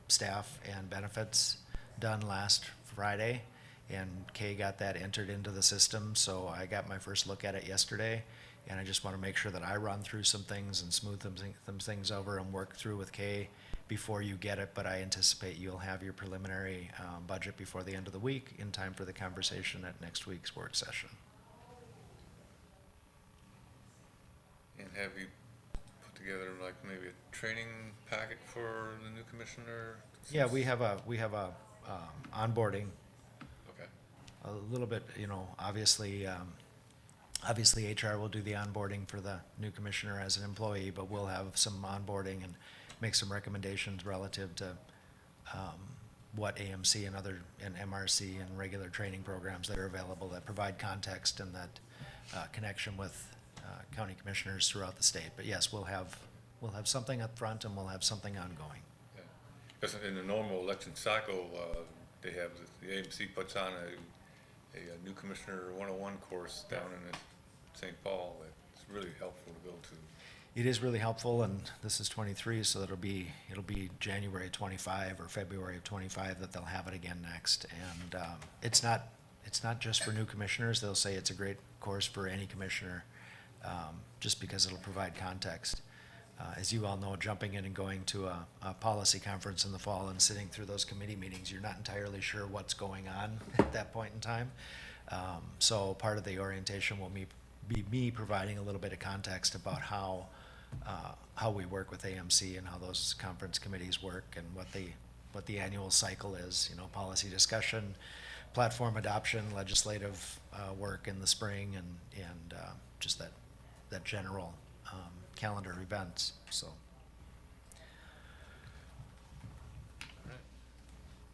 staff and benefits done last Friday, and Kay got that entered into the system, so I got my first look at it yesterday, and I just want to make sure that I run through some things and smooth them things over and work through with Kay before you get it, but I anticipate you'll have your preliminary budget before the end of the week, in time for the conversation at next week's work session. And have you put together like maybe a training packet for the new commissioner? Yeah, we have a onboarding, Okay. a little bit, obviously HR will do the onboarding for the new commissioner as an employee, but we'll have some onboarding and make some recommendations relative to what AMC and MRC and regular training programs that are available that provide context and that connection with county commissioners throughout the state. But yes, we'll have something up front and we'll have something ongoing. Yeah. Because in the normal election cycle, they have, the AMC puts on a new commissioner 101 course down in St. Paul. It's really helpful to go to. It is really helpful, and this is 23, so it'll be January 25 or February of 25 that they'll have it again next. And it's not just for new commissioners. They'll say it's a great course for any commissioner, just because it'll provide context. As you all know, jumping in and going to a policy conference in the fall and sitting through those committee meetings, you're not entirely sure what's going on at that point in time. So part of the orientation will be me providing a little bit of context about how we work with AMC and how those conference committees work and what the annual cycle is, policy discussion, platform adoption, legislative work in the spring, and just that general calendar events, so.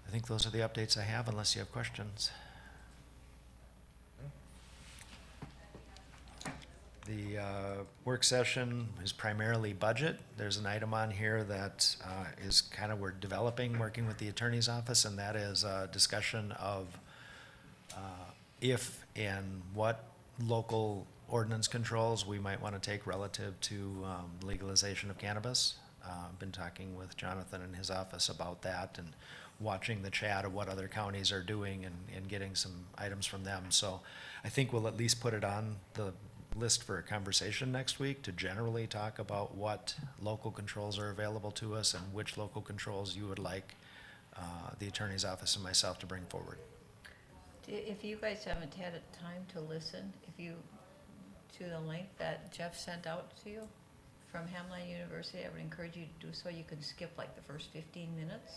I think those are the updates I have, unless you have questions. The work session is primarily budget. There's an item on here that is kind of, we're developing, working with the attorney's office, and that is a discussion of if and what local ordinance controls we might want to take relative to legalization of cannabis. I've been talking with Jonathan in his office about that and watching the chat of what other counties are doing and getting some items from them. So I think we'll at least put it on the list for a conversation next week to generally talk about what local controls are available to us and which local controls you would like the attorney's office and myself to bring forward. If you guys haven't had a time to listen, to the link that Jeff sent out to you from Hamline University, I would encourage you to do so. You can skip like the first 15 minutes.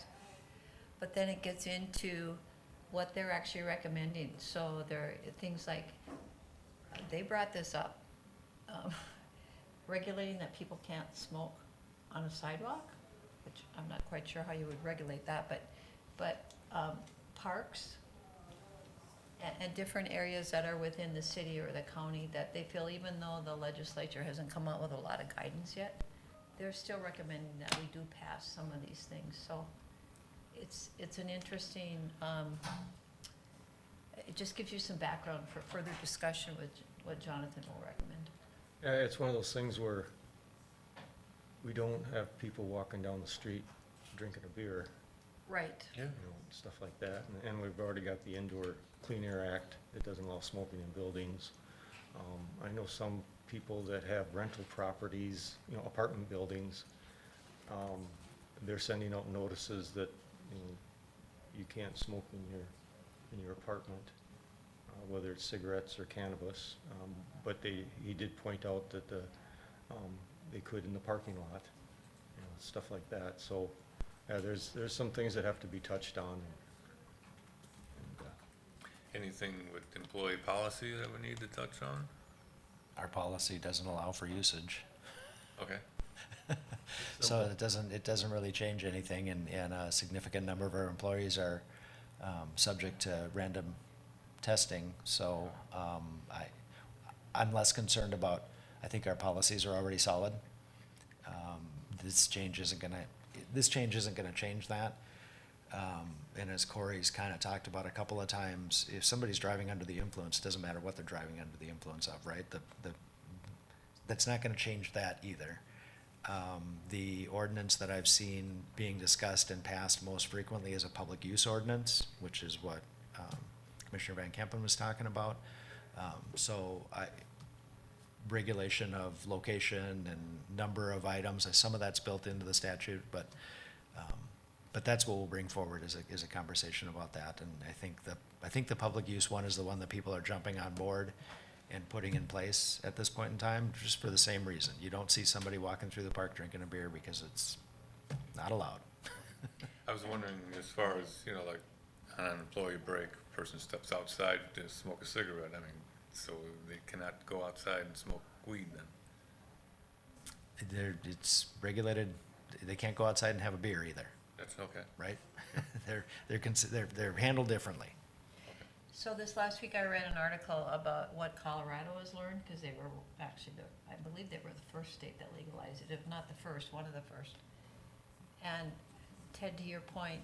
But then it gets into what they're actually recommending. So there are things like, they brought this up, regulating that people can't smoke on a sidewalk, which I'm not quite sure how you would regulate that, but parks, and different areas that are within the city or the county that they feel, even though the legislature hasn't come out with a lot of guidance yet, they're still recommending that we do pass some of these things. So it's an interesting, it just gives you some background for further discussion with what Jonathan will recommend. Yeah, it's one of those things where we don't have people walking down the street drinking a beer. Right. Yeah. you know, stuff like that. And we've already got the Indoor Clean Air Act that doesn't allow smoking in buildings. I know some people that have rental properties, you know, apartment buildings, they're sending out notices that, you know, you can't smoke in your apartment, whether it's cigarettes or cannabis. But he did point out that they could in the parking lot, you know, stuff like that. So, yeah, there's some things that have to be touched on. Anything with employee policy that we need to touch on? Our policy doesn't allow for usage. Okay. So it doesn't really change anything, and a significant number of our employees are subject to random testing. So I'm less concerned about, I think our policies are already solid. This change isn't gonna change that. And as Corey's kind of talked about a couple of times, if somebody's driving under the influence, it doesn't matter what they're driving under the influence of, right? That's not gonna change that either. The ordinance that I've seen being discussed and passed most frequently is a public use ordinance, which is what Commissioner Van Kempen was talking about. Regulation of location and number of items, some of that's built into the statute, but that's what we'll bring forward is a conversation about that. And I think the public use one is the one that people are jumping on board and putting in place at this point in time, just for the same reason. You don't see somebody walking through the park drinking a beer because it's not allowed. I was wondering, as far as, you know, like on an employee break, person steps outside to smoke a cigarette, I mean, so they cannot go outside and smoke weed then? It's regulated, they can't go outside and have a beer either, That's okay. right? They're handled differently. So this last week I read an article about what Colorado has learned, because they were actually, I believe they were the first state that legalized it, if not the first, one of the first. And Ted, to your point,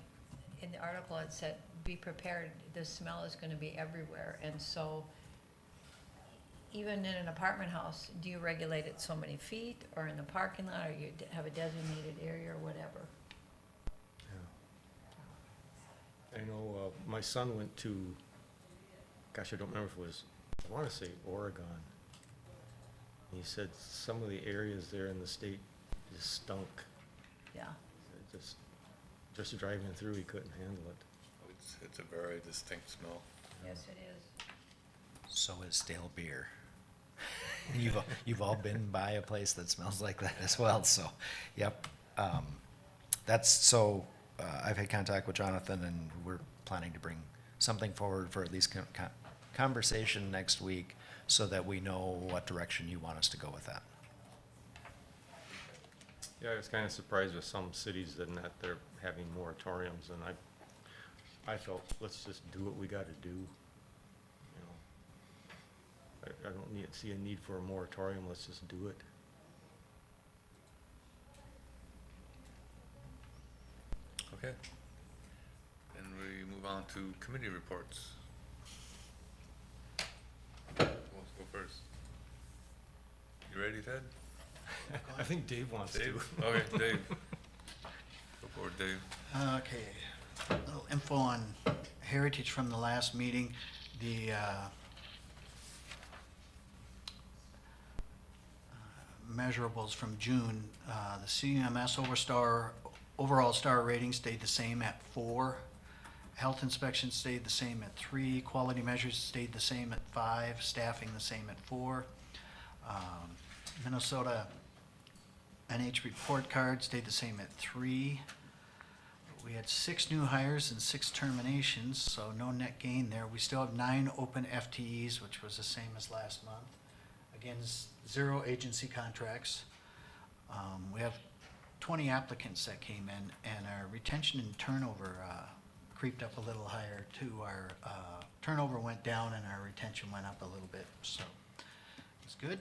in the article it said, be prepared, the smell is gonna be everywhere. And so even in an apartment house, do you regulate it so many feet, or in the parking lot, or you have a designated area or whatever? I know, my son went to, gosh, I don't remember if it was, I wanna say Oregon. And he said some of the areas there in the state just stunk. Yeah. It just driving through, he couldn't handle it. It's a very distinct smell. Yes, it is. So is stale beer. You've all been by a place that smells like that as well, so, yep. I've had contact with Jonathan, and we're planning to bring something forward for at least conversation next week, so that we know what direction you want us to go with that. Yeah, I was kind of surprised with some cities that they're having moratoriums, and I felt, let's just do what we gotta do. You know, I don't see a need for a moratorium, let's just do it. Okay. And we move on to committee reports. Who wants to go first? You ready, Ted? I think Dave wants to. Dave? Okay, Dave. Go forward, Dave. Okay, a little info on Heritage from the last meeting. The measurables from June, the CMS overall star rating stayed the same at 4. Health inspection stayed the same at 3. Quality measures stayed the same at 5. Staffing the same at 4. Minnesota NH report card stayed the same at 3. We had 6 new hires and 6 terminations, so no net gain there. We still have 9 open FTEs, which was the same as last month. Again, 0 agency contracts. We have 20 applicants that came in, and our retention and turnover creeped up a little higher too. Our turnover went down and our retention went up a little bit, so it's good.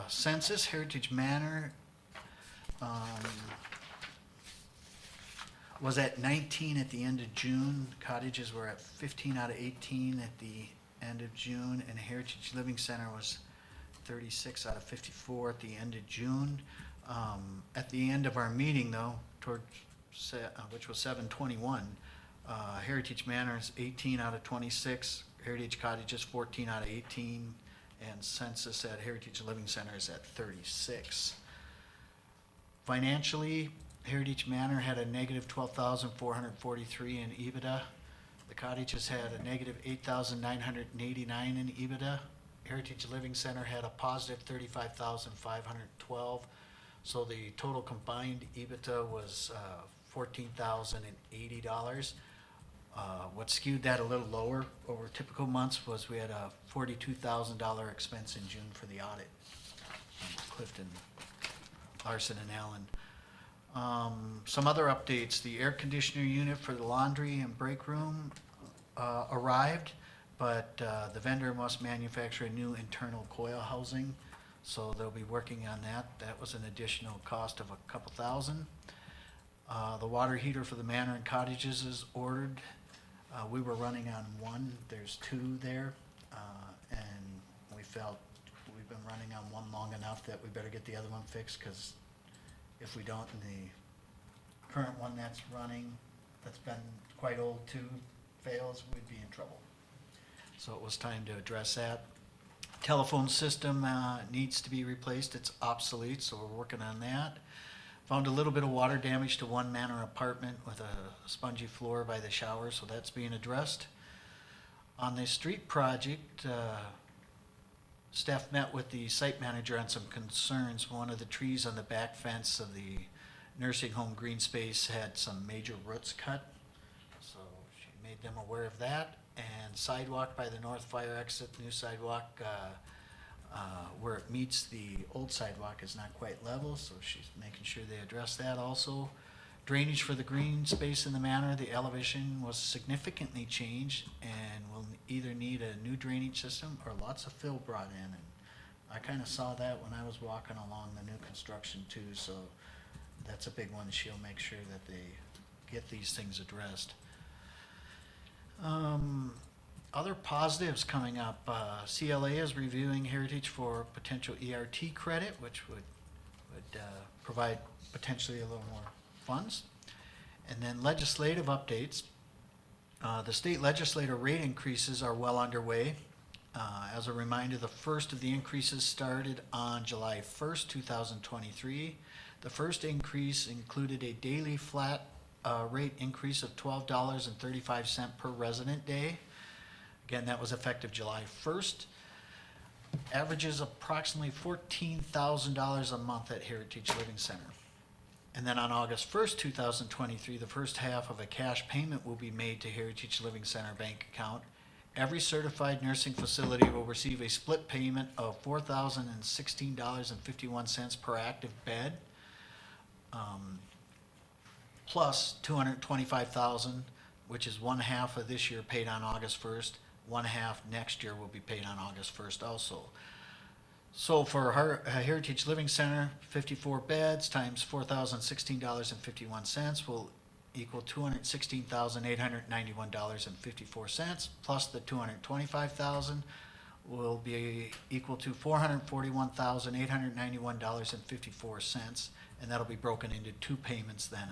Census, Heritage Manor was at 19 at the end of June. Cottages were at 15 out of 18 at the end of June, and Heritage Living Center was 36 out of 54 at the end of June. At the end of our meeting, though, towards which was 721. Heritage Manors, 18 out of 26. Heritage Cottages, 14 out of 18. And census at Heritage Living Center is at 36. Financially, Heritage Manor had a negative 12,443 in EBITDA. The cottages had a negative 8,989 in EBITDA. Heritage Living Center had a positive 35,512. So the total combined EBITDA was $14,080. What skewed that a little lower over typical months was we had a $42,000 expense in June for the audit. Clifton, Larson and Allen. Some other updates, the air conditioner unit for the laundry and break room arrived, but the vendor must manufacture a new internal coil housing, so they'll be working on that. That was an additional cost of a couple thousand. The water heater for the manor and cottages is ordered. We were running on one, there's two there, and we felt we've been running on one long enough that we better get the other one fixed, because if we don't, and the current one that's running, that's been quite old too, fails, we'd be in trouble. So it was time to address that. Telephone system needs to be replaced, it's obsolete, so we're working on that. Found a little bit of water damage to one manor apartment with a spongy floor by the shower, so that's being addressed. On the street project, staff met with the site manager on some concerns. One of the trees on the back fence of the nursing home green space had some major roots cut, so she made them aware of that. And sidewalk by the north fire exit, new sidewalk, where it meets the old sidewalk is not quite level, so she's making sure they address that also. Drainage for the green space in the manor, the elevation was significantly changed and will either need a new drainage system or lots of fill brought in. And I kind of saw that when I was walking along the new construction too, so that's a big one. She'll make sure that they get these things addressed. Other positives coming up, CLA is reviewing Heritage for potential ERT credit, which would provide potentially a little more funds. And then legislative updates. The state legislature rate increases are well underway. As a reminder, the first of the increases started on July 1st, 2023. The first increase included a daily flat rate increase of $12.35 per resident day. Again, that was effective July 1st. Averages approximately $14,000 a month at Heritage Living Center. And then on August 1st, 2023, the first half of a cash payment will be made to Heritage Living Center bank account. Every certified nursing facility will receive a split payment of $4,016.51 per active bed, plus $225,000, which is one half of this year paid on August 1st. One half next year will be paid on August 1st also. So for Heritage Living Center, 54 beds times $4,016.51 will equal $216,891.54, plus the $225,000 will be equal to $441,891.54, and that'll be broken into two payments then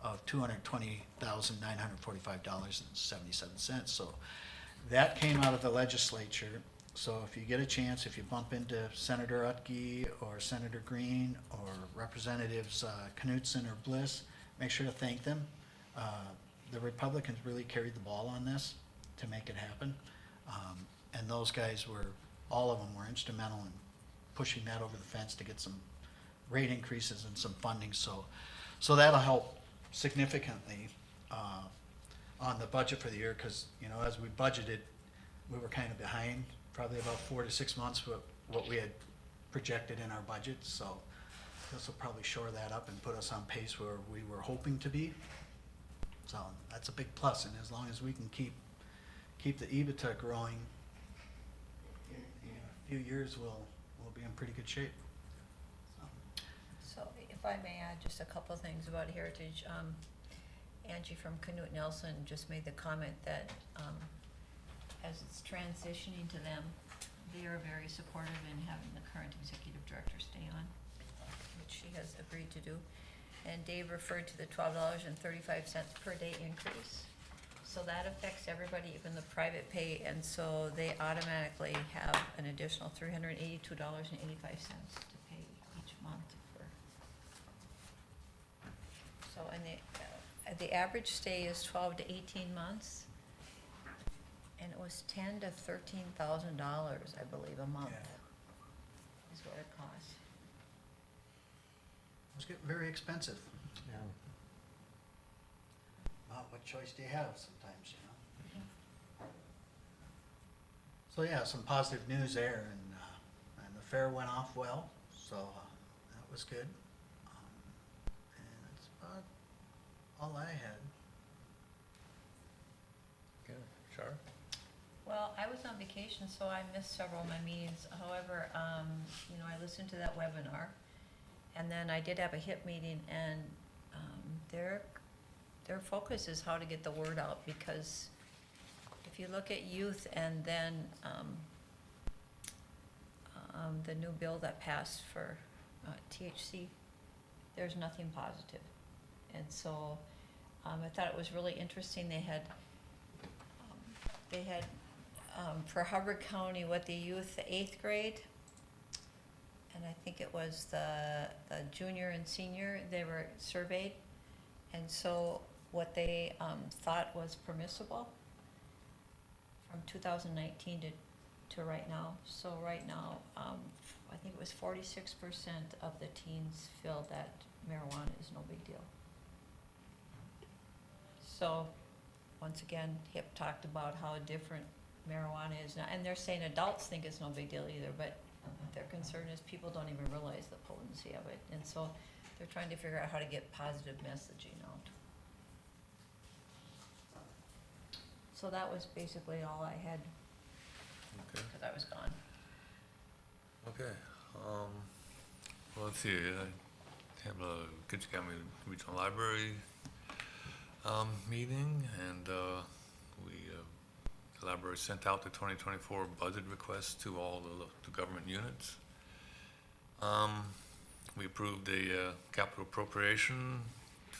of $220,945.77. So that came out of the legislature. So if you get a chance, if you bump into Senator Utke or Senator Green or Representatives Knutson or Bliss, make sure to thank them. The Republicans really carried the ball on this to make it happen. And those guys were, all of them were instrumental in pushing that over the fence to get some rate increases and some funding. So that'll help significantly on the budget for the year, because, you know, as we budgeted, we were kind of behind, probably about 4 to 6 months with what we had projected in our budget. So this will probably shore that up and put us on pace where we were hoping to be. So that's a big plus, and as long as we can keep the EBITDA growing, in a few years we'll be in pretty good shape. So if I may add just a couple of things about Heritage. Angie from Canute Nelson just made the comment that as it's transitioning to them, they are very supportive in having the current executive director stay on, which she has agreed to do. and Dave referred to the $12.35 per day increase. So that affects everybody, even the private pay, and so they automatically have an additional $382.85 to pay each month for. So, and the average stay is 12 to 18 months, and it was $10,000 to $13,000, I believe, a month is what it costs. It's getting very expensive. Yeah. Well, what choice do you have sometimes, you know? So yeah, some positive news there, and the fair went off well, so that was good. And that's about all I had. Okay, Shar? Well, I was on vacation, so I missed several of my meetings. However, you know, I listened to that webinar, and then I did have a HIP meeting, and their focus is how to get the word out, because if you look at youth and then the new bill that passed for THC, there's nothing positive. And so I thought it was really interesting. They had for Hubbard County, what the youth, the 8th grade, and I think it was the junior and senior, they were surveyed. And so what they thought was permissible from 2019 to right now. So right now, I think it was 46% of the teens feel that marijuana is no big deal. So, once again, HIP talked about how different marijuana is now, and they're saying adults think it's no big deal either, but their concern is people don't even realize the potency of it, and so they're trying to figure out how to get positive messaging out. So that was basically all I had, Okay. because I was gone. Okay, well, let's see, I have a Kitchen County Regional Library, meeting, and, the library sent out the 2024 budget request to all the government units. We approved a, capital appropriation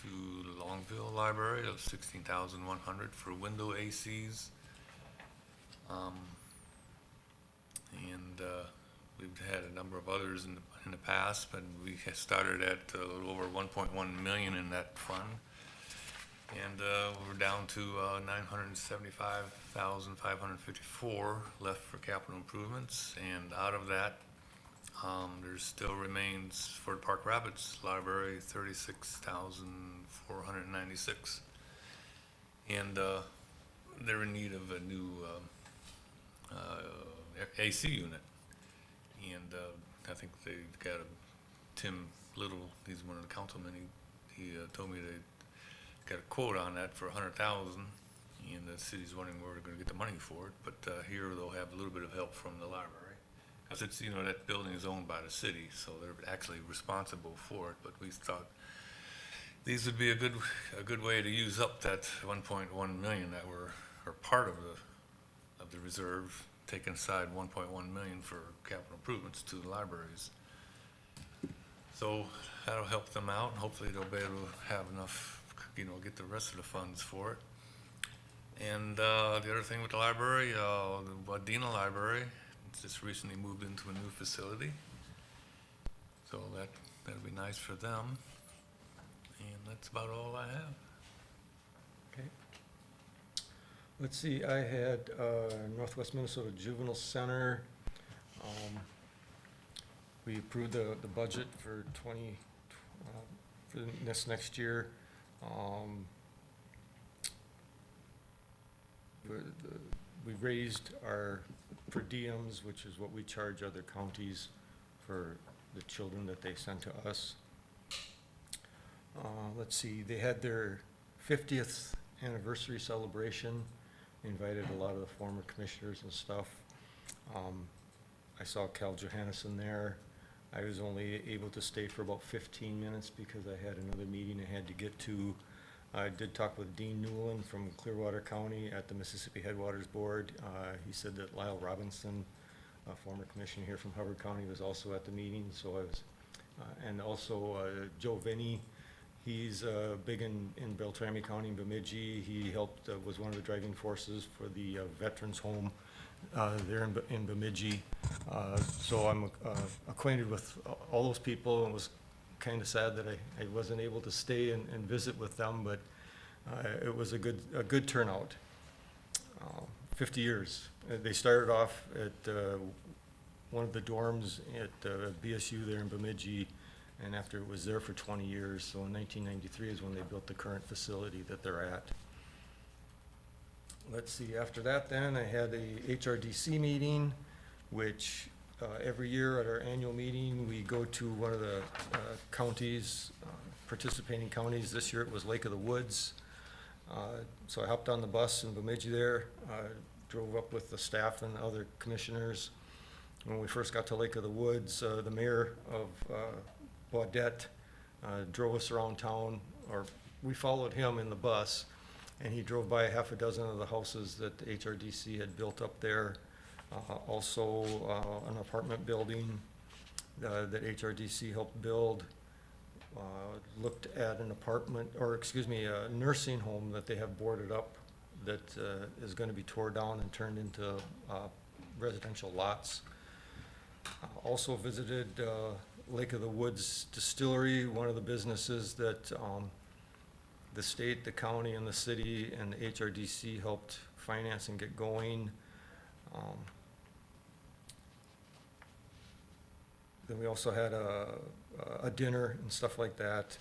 to the Longville Library of $16,100 for window ACs. And we've had a number of others in the past, but we had started at a little over 1.1 million in that fund. And we're down to 975,554 left for capital improvements. And out of that, there still remains for the Park Rapids Library 36,496. And they're in need of a new AC unit. And I think they got Tim Little, he's one of the councilmen, he told me they got a quote on that for $100,000, and the city's wondering where they're gonna get the money for it, but here they'll have a little bit of help from the library. Cause it's, you know, that building is owned by the city, so they're actually responsible for it, but we thought these would be a good way to use up that 1.1 million that are part of the reserve, taking aside 1.1 million for capital improvements to the libraries. So that'll help them out, and hopefully they'll be able to have enough, you know, get the rest of the funds for it. And the other thing with the library, the Wadena Library, it's just recently moved into a new facility. So that'll be nice for them. And that's about all I have. Okay. Let's see, I had Northwest Minnesota Juvenile Center. We approved the budget for for this next year. We raised our per diems, which is what we charge other counties for the children that they send to us. Let's see, they had their 50th anniversary celebration, invited a lot of the former commissioners and stuff. I saw Cal Johannesson there. I was only able to stay for about 15 minutes because I had another meeting I had to get to. I did talk with Dean Newland from Clearwater County at the Mississippi Headwaters Board. He said that Lyle Robinson, a former commissioner here from Hubbard County, was also at the meeting, so I was, and also Joe Vinnie. He's big in Beltrami County, in Bemidji. He helped, was one of the driving forces for the Veterans Home there in Bemidji. So I'm acquainted with all those people, and was kind of sad that I wasn't able to stay and visit with them, but it was a good turnout. 50 years. They started off at one of the dorms at BSU there in Bemidji, and after it was there for 20 years, so in 1993 is when they built the current facility that they're at. Let's see, after that then, I had a HRDC meeting, which every year at our annual meeting, we go to one of the counties, participating counties. This year it was Lake of the Woods. So I hopped on the bus in Bemidji there, drove up with the staff and other commissioners. When we first got to Lake of the Woods, the mayor of Baudette drove us around town, or we followed him in the bus, and he drove by a half a dozen of the houses that the HRDC had built up there. Also an apartment building that HRDC helped build. Looked at an apartment, or excuse me, a nursing home that they have boarded up that is going to be tore down and turned into residential lots. Also visited Lake of the Woods Distillery, one of the businesses that the state, the county, and the city and the HRDC helped finance and get going. Then we also had a dinner and stuff like that.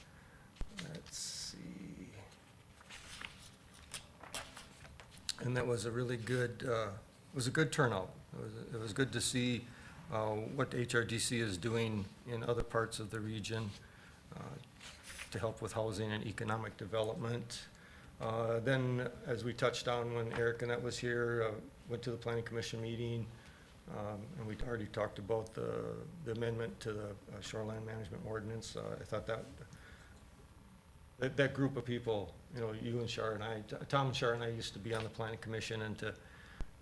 Let's see. And that was a really good, was a good turnout. It was good to see what HRDC is doing in other parts of the region to help with housing and economic development. Then, as we touched on when Eric and that was here, went to the Planning Commission meeting, and we already talked about the amendment to the Shoreline Management Ordinance. I thought that group of people, you know, you and Shar and I, Tom and Shar and I used to be on the Planning Commission, and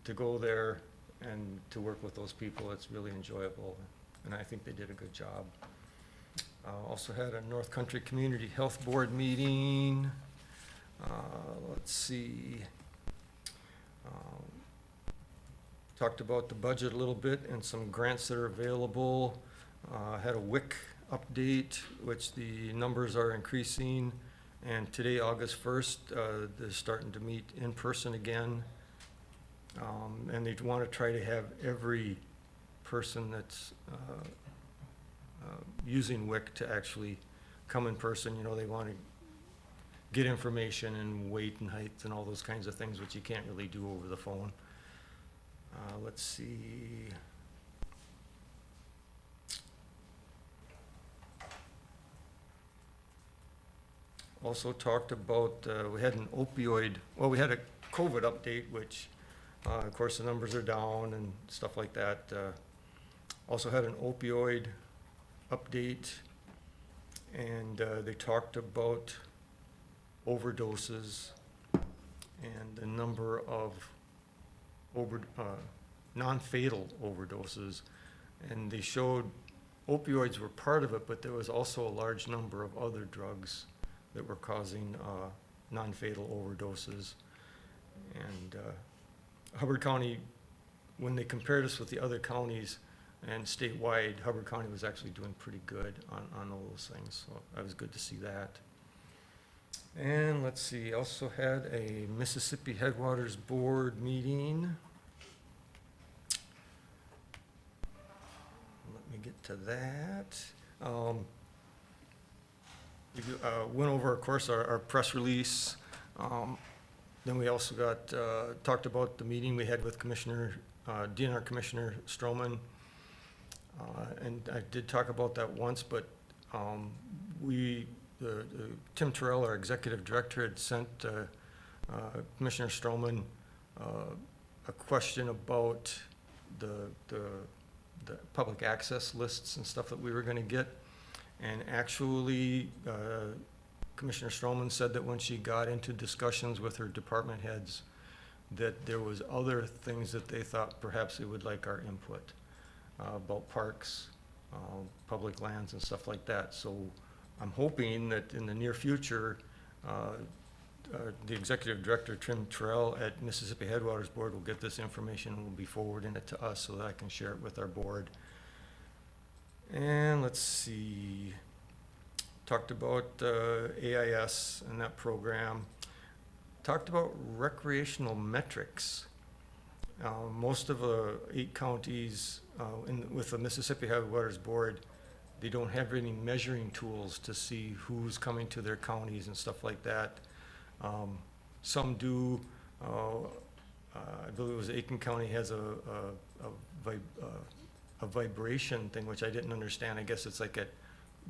to go there and to work with those people, it's really enjoyable, and I think they did a good job. Also had a North Country Community Health Board meeting. Let's see. Talked about the budget a little bit and some grants that are available. Had a WIC update, which the numbers are increasing. And today, August 1st, they're starting to meet in person again. And they want to try to have every person that's using WIC to actually come in person. You know, they want to get information and weight and height and all those kinds of things, which you can't really do over the phone. Let's see. Also talked about, we had an opioid, well, we had a COVID update, which, of course, the numbers are down and stuff like that. Also had an opioid update, and they talked about overdoses and the number of non-fatal overdoses, and they showed opioids were part of it, but there was also a large number of other drugs that were causing non-fatal overdoses. And Hubbard County, when they compared us with the other counties and statewide, Hubbard County was actually doing pretty good on all those things, so that was good to see that. And let's see, also had a Mississippi Headwaters Board meeting. Let me get to that. We went over, of course, our press release. Then we also got, talked about the meeting we had with DNR Commissioner Stroman. And I did talk about that once, but Tim Terrell, our executive director, had sent Commissioner Stroman a question about the public access lists and stuff that we were going to get. And actually, Commissioner Stroman said that when she got into discussions with her department heads, that there was other things that they thought perhaps they would like our input about parks, public lands and stuff like that. So I'm hoping that in the near future, the executive director, Tim Terrell at Mississippi Headwaters Board will get this information and will be forwarding it to us so that I can share it with our board. And let's see, talked about AIS and that program. Talked about recreational metrics. Most of the 8 counties with the Mississippi Headwaters Board, they don't have any measuring tools to see who's coming to their counties and stuff like that. Some do. I believe it was Aiken County has a vibration thing, which I didn't understand. I guess it's like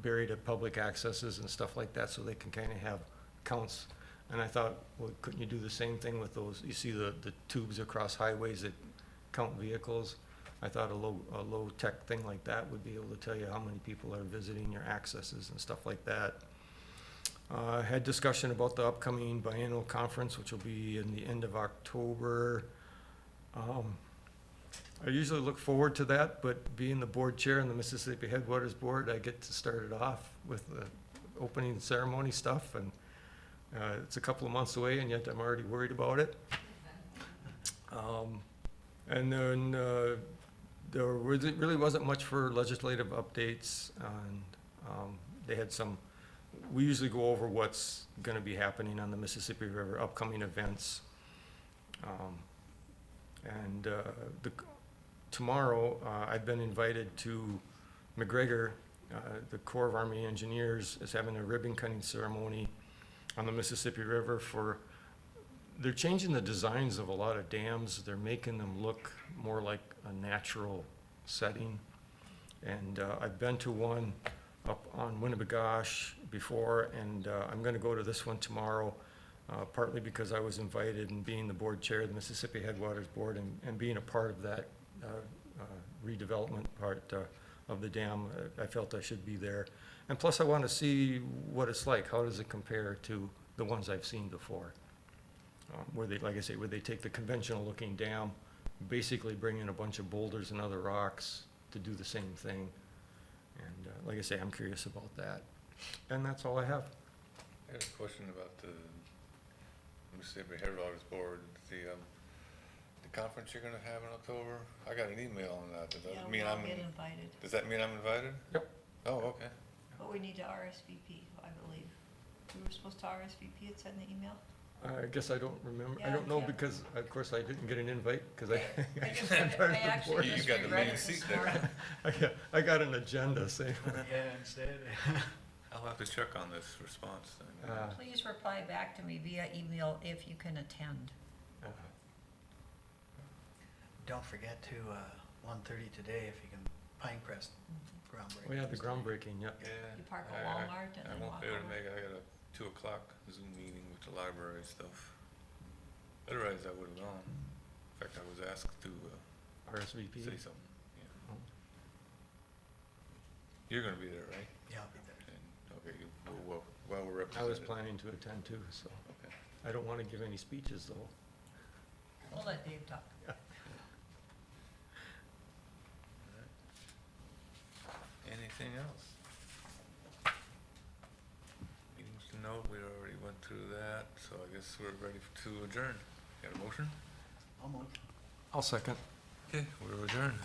buried at public accesses and stuff like that, so they can kind of have counts. And I thought, well, couldn't you do the same thing with those? You see the tubes across highways that count vehicles? I thought a low tech thing like that would be able to tell you how many people are visiting your accesses and stuff like that. Had discussion about the upcoming biannual conference, which will be in the end of October. I usually look forward to that, but being the board chair in the Mississippi Headwaters Board, I get to start it off with the opening ceremony stuff, and it's a couple of months away, and yet I'm already worried about it. And then there really wasn't much for legislative updates, and they had some. We usually go over what's going to be happening on the Mississippi River, upcoming events. Tomorrow, I've been invited to McGregor. The Corps of Army Engineers is having a ribbon cutting ceremony on the Mississippi River they're changing the designs of a lot of dams. They're making them look more like a natural setting. And I've been to one up on Winnebagosh before, and I'm gonna go to this one tomorrow, partly because I was invited, and being the board chair of the Mississippi Headwaters Board and being a part of that redevelopment part of the dam, I felt I should be there. And plus I wanna see what it's like. How does it compare to the ones I've seen before? Where they, like I say, where they take the conventional looking dam, basically bring in a bunch of boulders and other rocks to do the same thing. And like I say, I'm curious about that. And that's all I have. I had a question about the Mississippi Headwaters Board, the conference you're gonna have in October. I got an email on that. Does that mean We'll get invited, Does that mean I'm invited? Yep. Oh, okay. but we need to RSVP, I believe. We were supposed to RSVP, it said in the email. I guess I don't remember. I Yeah, don't know yeah. because, of course, I didn't get an invite because I. I just I'm read it- part of I the actually board. You just got the reread main it seat this there. morning. I got an agenda saying. Yeah, instead. I'll have to check on this response thing. Please reply back to me via email if you can attend. Don't forget to, 1:30 today, if you can, Pinecrest groundbreaking. Oh, yeah, the groundbreaking, yeah. Yeah. You park at Walmart and I then won't walk be able to over. make it. I got a 2 o'clock Zoom meeting with the library stuff. Otherwise, I would have gone. In fact, I was asked to RSVP. say something. Yeah. Oh. You're gonna be there, right? Yeah, I'll be there. And, okay, well I represented. was planning to attend too, so Okay. I don't want to give any speeches though. We'll let Dave talk. Anything else? Meetings to note, we already went through that, so I guess we're ready to adjourn. Got a motion? Almost. I'll second. Okay, we're adjourned.